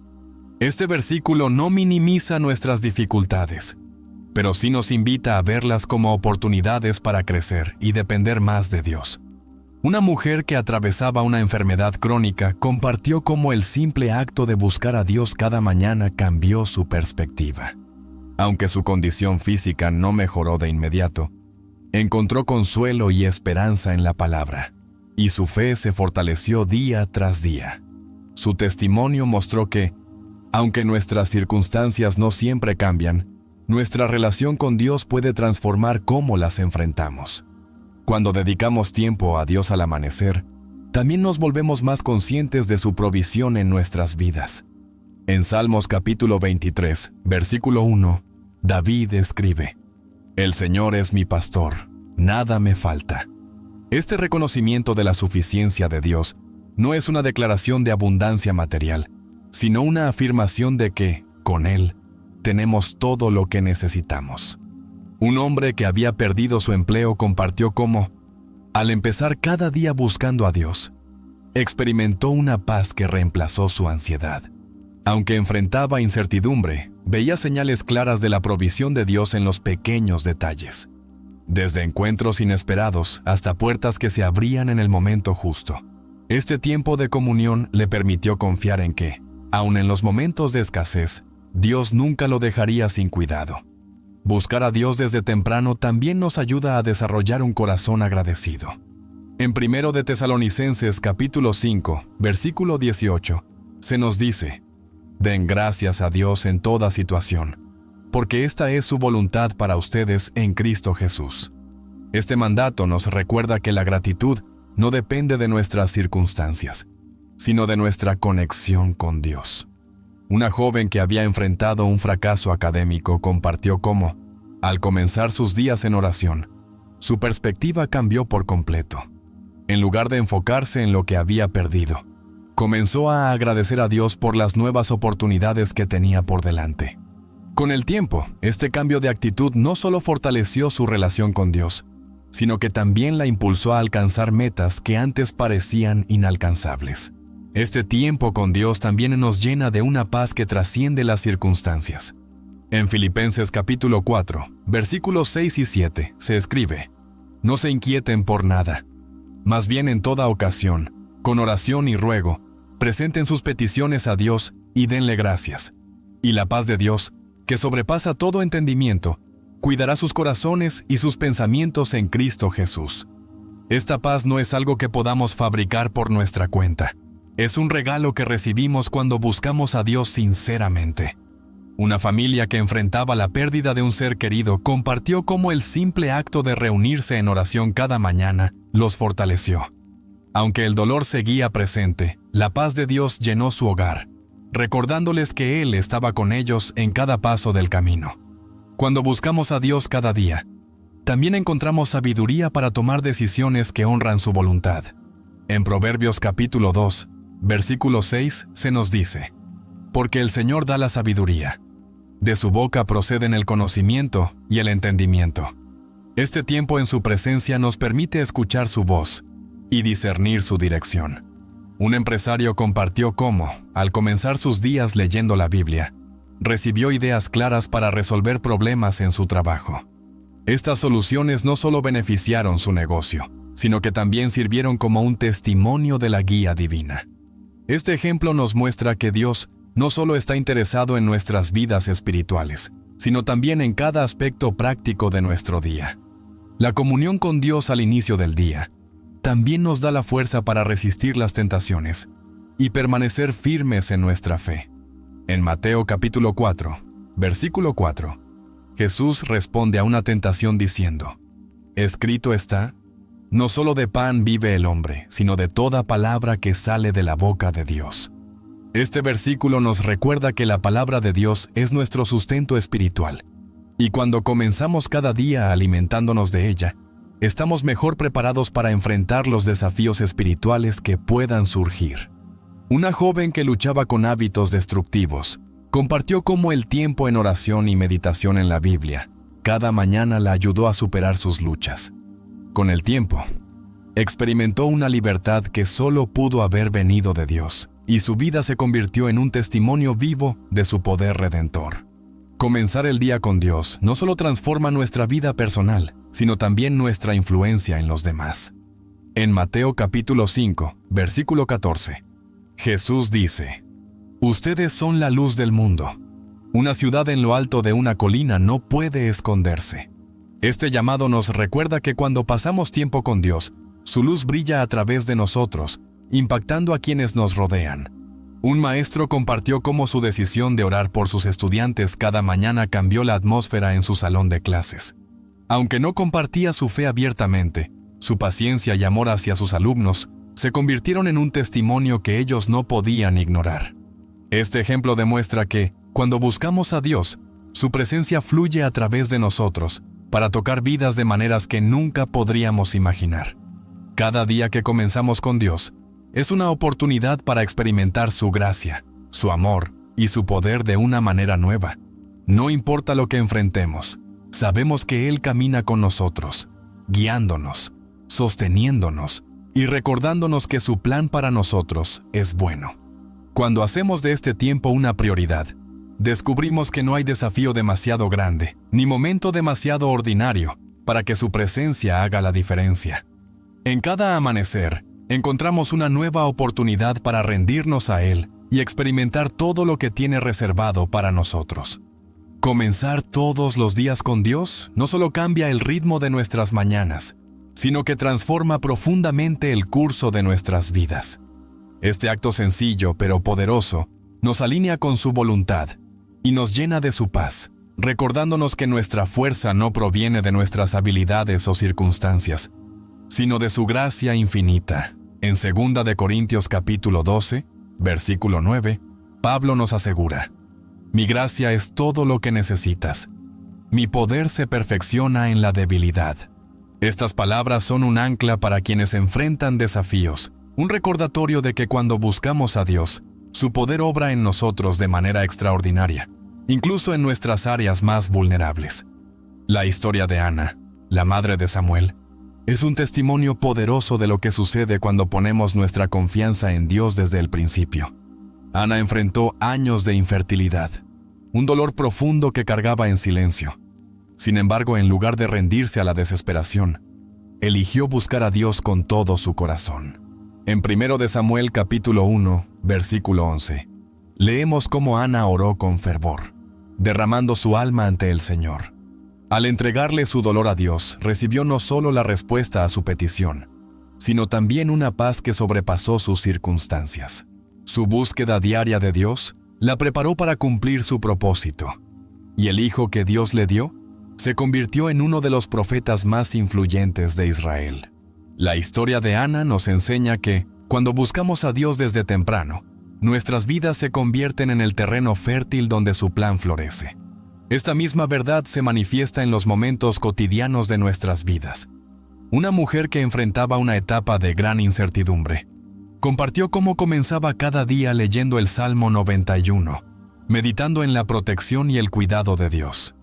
Este versículo no minimiza nuestras dificultades, pero sí nos invita a verlas como oportunidades para crecer y depender más de Dios. Una mujer que atravesaba una enfermedad crónica compartió cómo el simple acto de buscar a Dios cada mañana cambió su perspectiva. Aunque su condición física no mejoró de inmediato, encontró consuelo y esperanza en la palabra, y su fe se fortaleció día tras día. Su testimonio mostró que, aunque nuestras circunstancias no siempre cambian, nuestra relación con Dios puede transformar cómo las enfrentamos. Cuando dedicamos tiempo a Dios al amanecer, también nos volvemos más conscientes de su provisión en nuestras vidas. En Salmos capítulo 23, versículo 1, David escribe: «El Señor es mi pastor, nada me falta». Este reconocimiento de la suficiencia de Dios no es una declaración de abundancia material, sino una afirmación de que, con Él, tenemos todo lo que necesitamos. Un hombre que había perdido su empleo compartió cómo, al empezar cada día buscando a Dios, experimentó una paz que reemplazó su ansiedad. Aunque enfrentaba incertidumbre, veía señales claras de la provisión de Dios en los pequeños detalles, desde encuentros inesperados hasta puertas que se abrían en el momento justo. Este tiempo de comunión le permitió confiar en que, aun en los momentos de escasez, Dios nunca lo dejaría sin cuidado. Buscar a Dios desde temprano también nos ayuda a desarrollar un corazón agradecido. En 1 de Tesalonicenses capítulo 5, versículo 18, se nos dice: «Den gracias a Dios en toda situación, porque esta es su voluntad para ustedes en Cristo Jesús». Este mandato nos recuerda que la gratitud no depende de nuestras circunstancias, sino de nuestra conexión con Dios. Una joven que había enfrentado un fracaso académico compartió cómo, al comenzar sus días en oración, su perspectiva cambió por completo. En lugar de enfocarse en lo que había perdido, comenzó a agradecer a Dios por las nuevas oportunidades que tenía por delante. Con el tiempo, este cambio de actitud no solo fortaleció su relación con Dios, sino que también la impulsó a alcanzar metas que antes parecían inalcanzables. Este tiempo con Dios también nos llena de una paz que trasciende las circunstancias. En Filipenses capítulo 4, versículos 6 y 7, se escribe: «No se inquieten por nada, más bien en toda ocasión, con oración y ruego, presenten sus peticiones a Dios y denle gracias. Y la paz de Dios, que sobrepasa todo entendimiento, cuidará sus corazones y sus pensamientos en Cristo Jesús. Esta paz no es algo que podamos fabricar por nuestra cuenta. Es un regalo que recibimos cuando buscamos a Dios sinceramente. Una familia que enfrentaba la pérdida de un ser querido compartió cómo el simple acto de reunirse en oración cada mañana los fortaleció. Aunque el dolor seguía presente, la paz de Dios llenó su hogar, recordándoles que Él estaba con ellos en cada paso del camino. Cuando buscamos a Dios cada día, también encontramos sabiduría para tomar decisiones que honran su voluntad. En Proverbios capítulo 2, versículo 6 se nos dice: porque el Señor da la sabiduría. De su boca proceden el conocimiento y el entendimiento. Este tiempo en su presencia nos permite escuchar su voz y discernir su dirección. Un empresario compartió cómo, al comenzar sus días leyendo la Biblia, recibió ideas claras para resolver problemas en su trabajo. Estas soluciones no solo beneficiaron su negocio, sino que también sirvieron como un testimonio de la guía divina. Este ejemplo nos muestra que Dios no solo está interesado en nuestras vidas espirituales, sino también en cada aspecto práctico de nuestro día. La comunión con Dios al inicio del día también nos da la fuerza para resistir las tentaciones y permanecer firmes en nuestra fe. En Mateo capítulo 4, versículo 4, Jesús responde a una tentación diciendo: escrito está, no solo de pan vive el hombre, sino de toda palabra que sale de la boca de Dios. Este versículo nos recuerda que la palabra de Dios es nuestro sustento espiritual, y cuando comenzamos cada día alimentándonos de ella, estamos mejor preparados para enfrentar los desafíos espirituales que puedan surgir. Una joven que luchaba con hábitos destructivos compartió cómo el tiempo en oración y meditación en la Biblia cada mañana la ayudó a superar sus luchas. Con el tiempo, experimentó una libertad que solo pudo haber venido de Dios, y su vida se convirtió en un testimonio vivo de su poder redentor. Comenzar el día con Dios no solo transforma nuestra vida personal, sino también nuestra influencia en los demás. En Mateo capítulo 5, versículo 14, Jesús dice: ustedes son la luz del mundo. Una ciudad en lo alto de una colina no puede esconderse. Este llamado nos recuerda que cuando pasamos tiempo con Dios, su luz brilla a través de nosotros, impactando a quienes nos rodean. Un maestro compartió cómo su decisión de orar por sus estudiantes cada mañana cambió la atmósfera en su salón de clases. Aunque no compartía su fe abiertamente, su paciencia y amor hacia sus alumnos se convirtieron en un testimonio que ellos no podían ignorar. Este ejemplo demuestra que, cuando buscamos a Dios, su presencia fluye a través de nosotros para tocar vidas de maneras que nunca podríamos imaginar. Cada día que comenzamos con Dios es una oportunidad para experimentar su gracia, su amor y su poder de una manera nueva. No importa lo que enfrentemos, sabemos que Él camina con nosotros, guiándonos, sosteniéndonos y recordándonos que su plan para nosotros es bueno. Cuando hacemos de este tiempo una prioridad, descubrimos que no hay desafío demasiado grande, ni momento demasiado ordinario, para que su presencia haga la diferencia. En cada amanecer, encontramos una nueva oportunidad para rendirnos a Él y experimentar todo lo que tiene reservado para nosotros. Comenzar todos los días con Dios no solo cambia el ritmo de nuestras mañanas, sino que transforma profundamente el curso de nuestras vidas. Este acto sencillo pero poderoso nos alinea con su voluntad y nos llena de su paz, recordándonos que nuestra fuerza no proviene de nuestras habilidades o circunstancias, sino de su gracia infinita. En 2 de Corintios capítulo 12, versículo 9, Pablo nos asegura: mi gracia es todo lo que necesitas. Mi poder se perfecciona en la debilidad. Estas palabras son un ancla para quienes enfrentan desafíos, un recordatorio de que cuando buscamos a Dios, su poder obra en nosotros de manera extraordinaria, incluso en nuestras áreas más vulnerables. La historia de Ana, la madre de Samuel, es un testimonio poderoso de lo que sucede cuando ponemos nuestra confianza en Dios desde el principio. Ana enfrentó años de infertilidad, un dolor profundo que cargaba en silencio. Sin embargo, en lugar de rendirse a la desesperación, eligió buscar a Dios con todo su corazón. En 1 de Samuel capítulo 1, versículo 11, Leemos cómo Ana oró con fervor, derramando su alma ante el Señor. Al entregarle su dolor a Dios, recibió no solo la respuesta a su petición, sino también una paz que sobrepasó sus circunstancias. Su búsqueda diaria de Dios la preparó para cumplir su propósito, y el hijo que Dios le dio se convirtió en uno de los profetas más influyentes de Israel. La historia de Ana nos enseña que, cuando buscamos a Dios desde temprano, nuestras vidas se convierten en el terreno fértil donde su plan florece. Esta misma verdad se manifiesta en los momentos cotidianos de nuestras vidas. Una mujer que enfrentaba una etapa de gran incertidumbre compartió cómo comenzaba cada día leyendo el Salmo 91, meditando en la protección y el cuidado de Dios.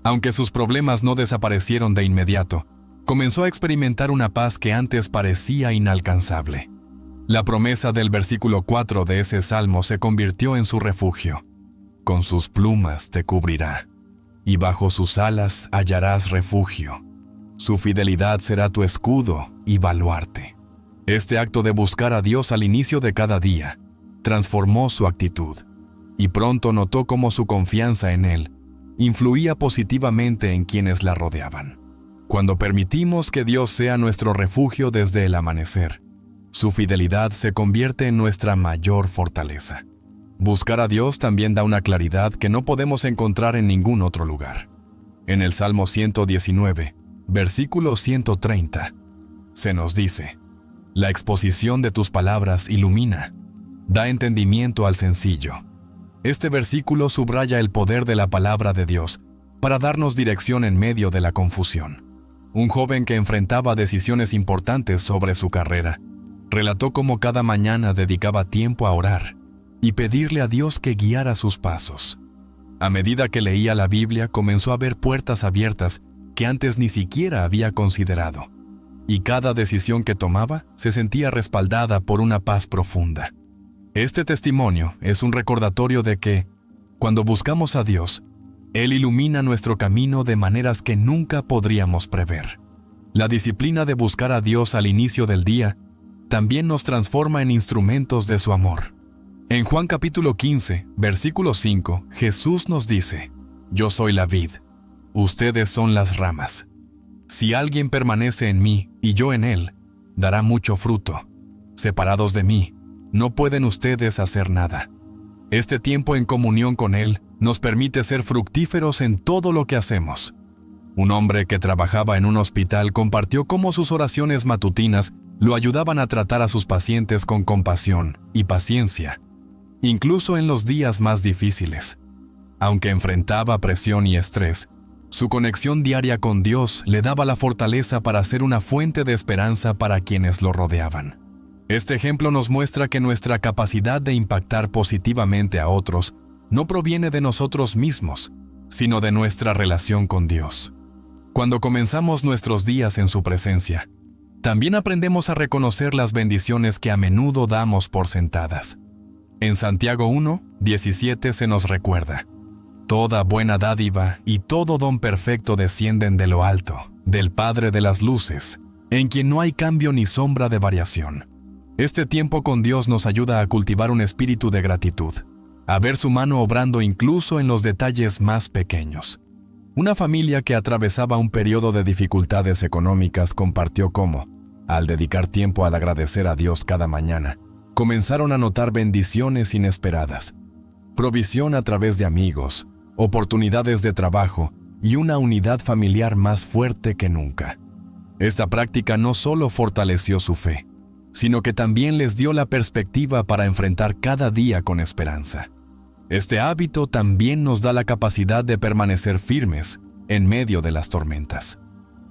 Aunque sus problemas no desaparecieron de inmediato, comenzó a experimentar una paz que antes parecía inalcanzable. La promesa del versículo 4 de ese salmo se convirtió en su refugio. Con sus plumas te cubrirá, y bajo sus alas hallarás refugio. Su fidelidad será tu escudo y baluarte. Este acto de buscar a Dios al inicio de cada día transformó su actitud, y pronto notó cómo su confianza en Él influía positivamente en quienes la rodeaban. Cuando permitimos que Dios sea nuestro refugio desde el amanecer, su fidelidad se convierte en nuestra mayor fortaleza. Buscar a Dios también da una claridad que no podemos encontrar en ningún otro lugar. En el Salmo 119, versículo 130, se nos dice: La exposición de tus palabras ilumina, da entendimiento al sencillo. Este versículo subraya el poder de la palabra de Dios para darnos dirección en medio de la confusión. Un joven que enfrentaba decisiones importantes sobre su carrera relató cómo cada mañana dedicaba tiempo a orar y pedirle a Dios que guiara sus pasos. A medida que leía la Biblia, comenzó a ver puertas abiertas que antes ni siquiera había considerado, y cada decisión que tomaba se sentía respaldada por una paz profunda. Este testimonio es un recordatorio de que, cuando buscamos a Dios, Él ilumina nuestro camino de maneras que nunca podríamos prever. La disciplina de buscar a Dios al inicio del día también nos transforma en instrumentos de su amor. En Juan capítulo 15, versículo 5, Jesús nos dice: Yo soy la vid, ustedes son las ramas. Si alguien permanece en mí y yo en él, dará mucho fruto. Separados de mí, no pueden ustedes hacer nada. Este tiempo en comunión con Él nos permite ser fructíferos en todo lo que hacemos. Un hombre que trabajaba en un hospital compartió cómo sus oraciones matutinas lo ayudaban a tratar a sus pacientes con compasión y paciencia, incluso en los días más difíciles. Aunque enfrentaba presión y estrés, su conexión diaria con Dios le daba la fortaleza para ser una fuente de esperanza para quienes lo rodeaban. Este ejemplo nos muestra que nuestra capacidad de impactar positivamente a otros no proviene de nosotros mismos, sino de nuestra relación con Dios. Cuando comenzamos nuestros días en su presencia, también aprendemos a reconocer las bendiciones que a menudo damos por sentadas. En Santiago 1:17 se nos recuerda: Toda buena dádiva y todo don perfecto descienden de lo alto, del Padre de las luces, en quien no hay cambio ni sombra de variación. Este tiempo con Dios nos ayuda a cultivar un espíritu de gratitud, a ver su mano obrando incluso en los detalles más pequeños. Una familia que atravesaba un periodo de dificultades económicas compartió cómo, al dedicar tiempo al agradecer a Dios cada mañana, comenzaron a notar bendiciones inesperadas, provisión a través de amigos, oportunidades de trabajo y una unidad familiar más fuerte que nunca. Esta práctica no solo fortaleció su fe, sino que también les dio la perspectiva para enfrentar cada día con esperanza. Este hábito también nos da la capacidad de permanecer firmes en medio de las tormentas.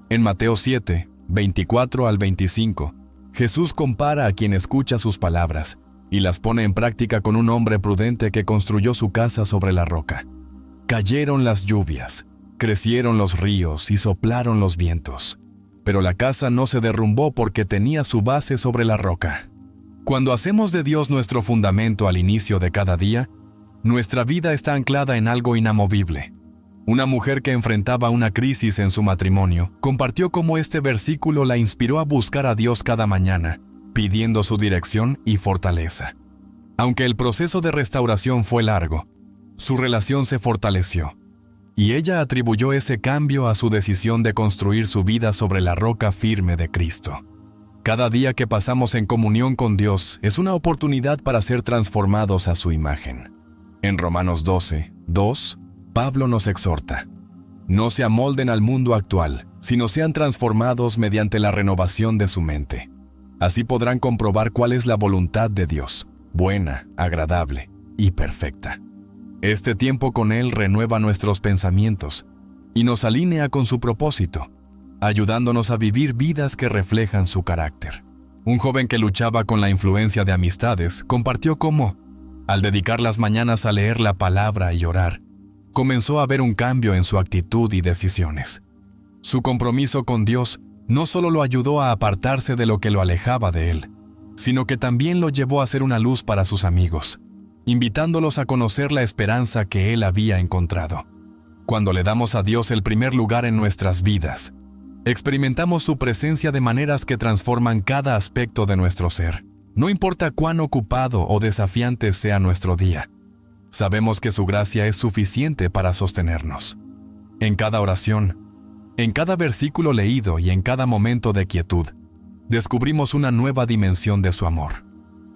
En Mateo 7, 24 al 25, Jesús compara a quien escucha sus palabras y las pone en práctica con un hombre prudente que construyó su casa sobre la roca. Cayeron las lluvias, crecieron los ríos y soplaron los vientos, pero la casa no se derrumbó porque tenía su base sobre la roca. Cuando hacemos de Dios nuestro fundamento al inicio de cada día, nuestra vida está anclada en algo inamovible. Una mujer que enfrentaba una crisis en su matrimonio compartió cómo este versículo la inspiró a buscar a Dios cada mañana, pidiendo su dirección y fortaleza. Aunque el proceso de restauración fue largo, su relación se fortaleció, y ella atribuyó ese cambio a su decisión de construir su vida sobre la roca firme de Cristo. Cada día que pasamos en comunión con Dios es una oportunidad para ser transformados a su imagen. En Romanos 12:2, Pablo nos exhorta: no se amolden al mundo actual, sino sean transformados mediante la renovación de su mente. Así podrán comprobar cuál es la voluntad de Dios, buena, agradable y perfecta. Este tiempo con Él renueva nuestros pensamientos y nos alinea con su propósito, ayudándonos a vivir vidas que reflejan su carácter. Un joven que luchaba con la influencia de amistades compartió cómo, al dedicar las mañanas a leer la palabra y orar, comenzó a ver un cambio en su actitud y decisiones. Su compromiso con Dios no solo lo ayudó a apartarse de lo que lo alejaba de Él, sino que también lo llevó a ser una luz para sus amigos, invitándolos a conocer la esperanza que Él había encontrado. Cuando le damos a Dios el primer lugar en nuestras vidas, experimentamos su presencia de maneras que transforman cada aspecto de nuestro ser. No importa cuán ocupado o desafiante sea nuestro día, sabemos que su gracia es suficiente para sostenernos. En cada oración, en cada versículo leído y en cada momento de quietud, descubrimos una nueva dimensión de su amor.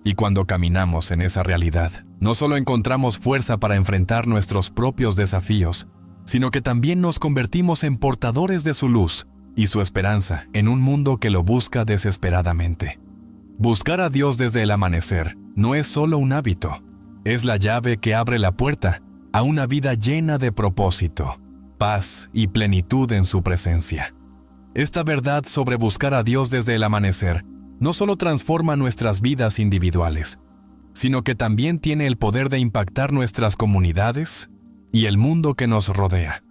Y cuando caminamos en esa realidad, no solo encontramos fuerza para enfrentar nuestros propios desafíos, sino que también nos convertimos en portadores de su luz y su esperanza en un mundo que lo busca desesperadamente. Buscar a Dios desde el amanecer no es solo un hábito, es la llave que abre la puerta a una vida llena de propósito, paz y plenitud en su presencia. Esta verdad sobre buscar a Dios desde el amanecer no solo transforma nuestras vidas individuales, sino que también tiene el poder de impactar nuestras comunidades y el mundo que nos rodea.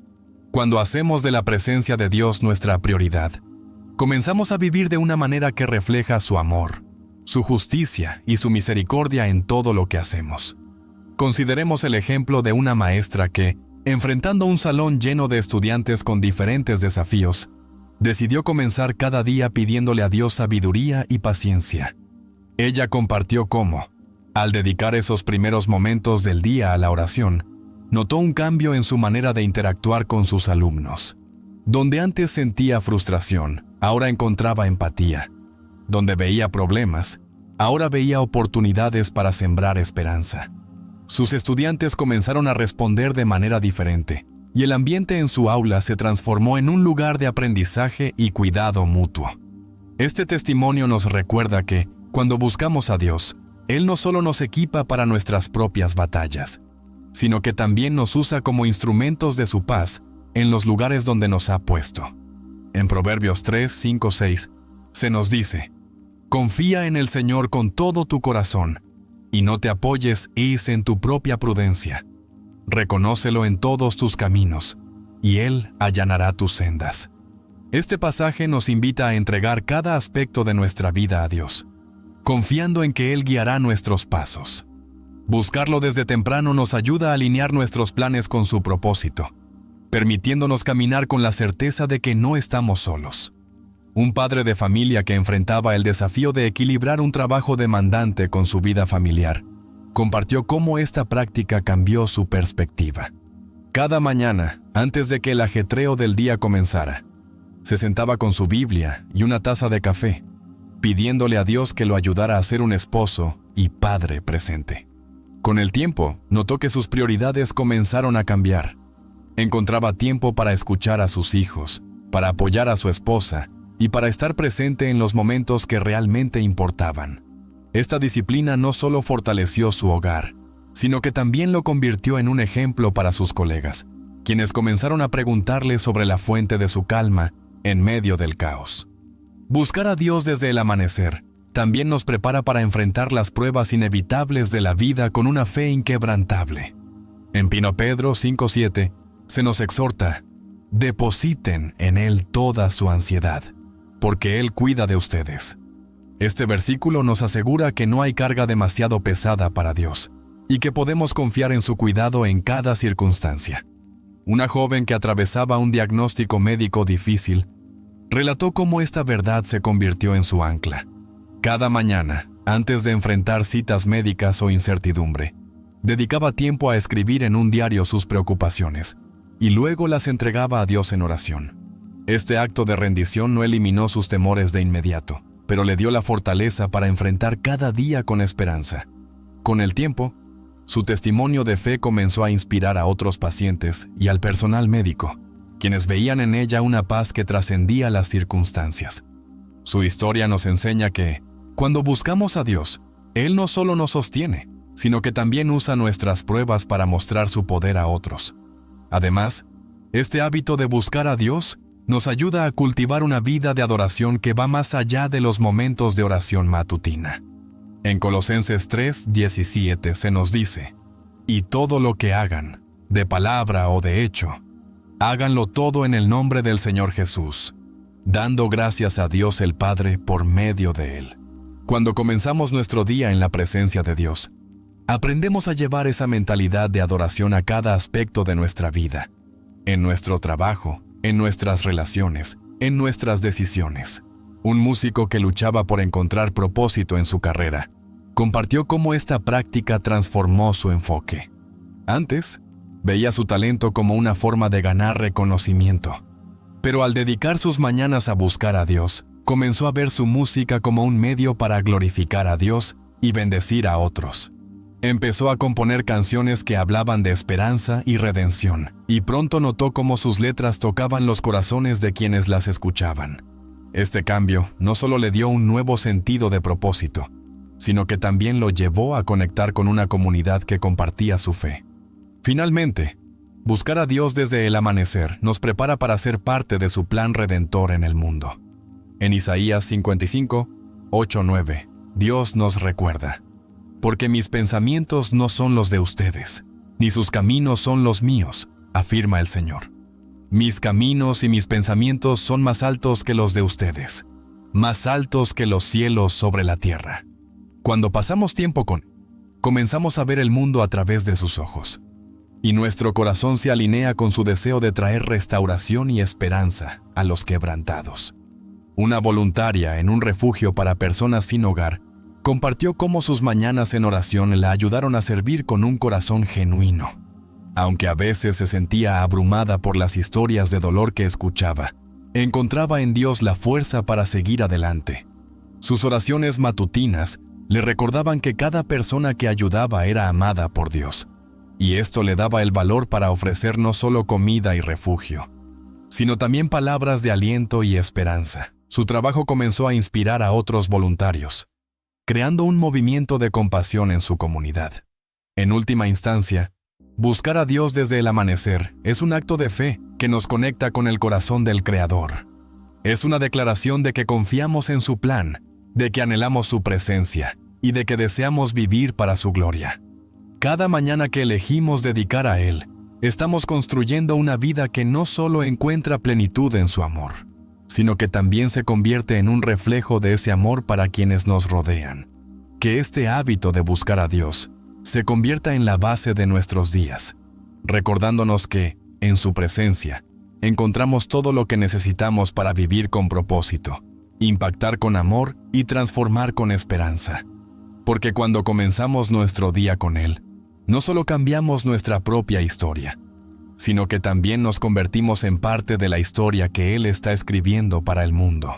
Cuando hacemos de la presencia de Dios nuestra prioridad, comenzamos a vivir de una manera que refleja su amor, su justicia y su misericordia en todo lo que hacemos. Consideremos el ejemplo de una maestra que, enfrentando un salón lleno de estudiantes con diferentes desafíos, decidió comenzar cada día pidiéndole a Dios sabiduría y paciencia. Ella compartió cómo, al dedicar esos primeros momentos del día a la oración, notó un cambio en su manera de interactuar con sus alumnos. Donde antes sentía frustración, ahora encontraba empatía. Donde veía problemas, ahora veía oportunidades para sembrar esperanza. Sus estudiantes comenzaron a responder de manera diferente, y el ambiente en su aula se transformó en un lugar de aprendizaje y cuidado mutuo. Este testimonio nos recuerda que, cuando buscamos a Dios, Él no solo nos equipa para nuestras propias batallas, sino que también nos usa como instrumentos de su paz en los lugares donde nos ha puesto. En Proverbios 3:5-6 se nos dice: confía en el Señor con todo tu corazón, y no te apoyes en tu propia prudencia. Reconócelo en todos tus caminos, y Él allanará tus sendas. Este pasaje nos invita a entregar cada aspecto de nuestra vida a Dios, confiando en que Él guiará nuestros pasos. Buscarlo desde temprano nos ayuda a alinear nuestros planes con su propósito, permitiéndonos caminar con la certeza de que no estamos solos. Un padre de familia que enfrentaba el desafío de equilibrar un trabajo demandante con su vida familiar, compartió cómo esta práctica cambió su perspectiva. Cada mañana, antes de que el ajetreo del día comenzara, se sentaba con su Biblia y una taza de café, pidiéndole a Dios que lo ayudara a ser un esposo y padre presente. Con el tiempo, notó que sus prioridades comenzaron a cambiar. Encontraba tiempo para escuchar a sus hijos, para apoyar a su esposa y para estar presente en los momentos que realmente importaban. Esta disciplina no solo fortaleció su hogar, sino que también lo convirtió en un ejemplo para sus colegas, quienes comenzaron a preguntarle sobre la fuente de su calma en medio del caos. Buscar a Dios desde el amanecer también nos prepara para enfrentar las pruebas inevitables de la vida con una fe inquebrantable. En 1 Pedro 5:7 se nos exhorta: depositen en Él toda su ansiedad, porque Él cuida de ustedes. Este versículo nos asegura que no hay carga demasiado pesada para Dios y que podemos confiar en su cuidado en cada circunstancia. Una joven que atravesaba un diagnóstico médico difícil relató cómo esta verdad se convirtió en su ancla. Cada mañana, Antes de enfrentar citas médicas o incertidumbre, dedicaba tiempo a escribir en un diario sus preocupaciones y luego las entregaba a Dios en oración. Este acto de rendición no eliminó sus temores de inmediato, pero le dio la fortaleza para enfrentar cada día con esperanza. Con el tiempo, su testimonio de fe comenzó a inspirar a otros pacientes y al personal médico, quienes veían en ella una paz que trascendía las circunstancias. Su historia nos enseña que, cuando buscamos a Dios, Él no solo nos sostiene, sino que también usa nuestras pruebas para mostrar su poder a otros. Además, este hábito de buscar a Dios nos ayuda a cultivar una vida de adoración que va más allá de los momentos de oración matutina. En Colosenses 3:17 se nos dice: «Y todo lo que hagan, de palabra o de hecho, háganlo todo en el nombre del Señor Jesús, dando gracias a Dios el Padre por medio de Él». Cuando comenzamos nuestro día en la presencia de Dios, aprendemos a llevar esa mentalidad de adoración a cada aspecto de nuestra vida, en nuestro trabajo, en nuestras relaciones, en nuestras decisiones. Un músico que luchaba por encontrar propósito en su carrera compartió cómo esta práctica transformó su enfoque. Antes, veía su talento como una forma de ganar reconocimiento, pero al dedicar sus mañanas a buscar a Dios, comenzó a ver su música como un medio para glorificar a Dios y bendecir a otros. Empezó a componer canciones que hablaban de esperanza y redención, y pronto notó cómo sus letras tocaban los corazones de quienes las escuchaban. Este cambio no solo le dio un nuevo sentido de propósito, sino que también lo llevó a conectar con una comunidad que compartía su fe. Finalmente, buscar a Dios desde el amanecer nos prepara para ser parte de su plan redentor en el mundo. En Isaías 55, 8-9, Dios nos recuerda: «Porque mis pensamientos no son los de ustedes, ni sus caminos son los míos», afirma el Señor. «Mis caminos y mis pensamientos son más altos que los de ustedes, más altos que los cielos sobre la tierra». Cuando pasamos tiempo con Él, comenzamos a ver el mundo a través de sus ojos, y nuestro corazón se alinea con su deseo de traer restauración y esperanza a los quebrantados. Una voluntaria en un refugio para personas sin hogar compartió cómo sus mañanas en oración la ayudaron a servir con un corazón genuino. Aunque a veces se sentía abrumada por las historias de dolor que escuchaba, encontraba en Dios la fuerza para seguir adelante. Sus oraciones matutinas le recordaban que cada persona que ayudaba era amada por Dios, y esto le daba el valor para ofrecer no solo comida y refugio, sino también palabras de aliento y esperanza. Su trabajo comenzó a inspirar a otros voluntarios, creando un movimiento de compasión en su comunidad. En última instancia, buscar a Dios desde el amanecer es un acto de fe que nos conecta con el corazón del Creador. Es una declaración de que confiamos en su plan, de que anhelamos su presencia y de que deseamos vivir para su gloria. Cada mañana que elegimos dedicar a Él, estamos construyendo una vida que no solo encuentra plenitud en su amor, sino que también se convierte en un reflejo de ese amor para quienes nos rodean. Que este hábito de buscar a Dios se convierta en la base de nuestros días, recordándonos que, en su presencia, encontramos todo lo que necesitamos para vivir con propósito, impactar con amor y transformar con esperanza. Porque cuando comenzamos nuestro día con Él, no solo cambiamos nuestra propia historia, sino que también nos convertimos en parte de la historia que Él está escribiendo para el mundo.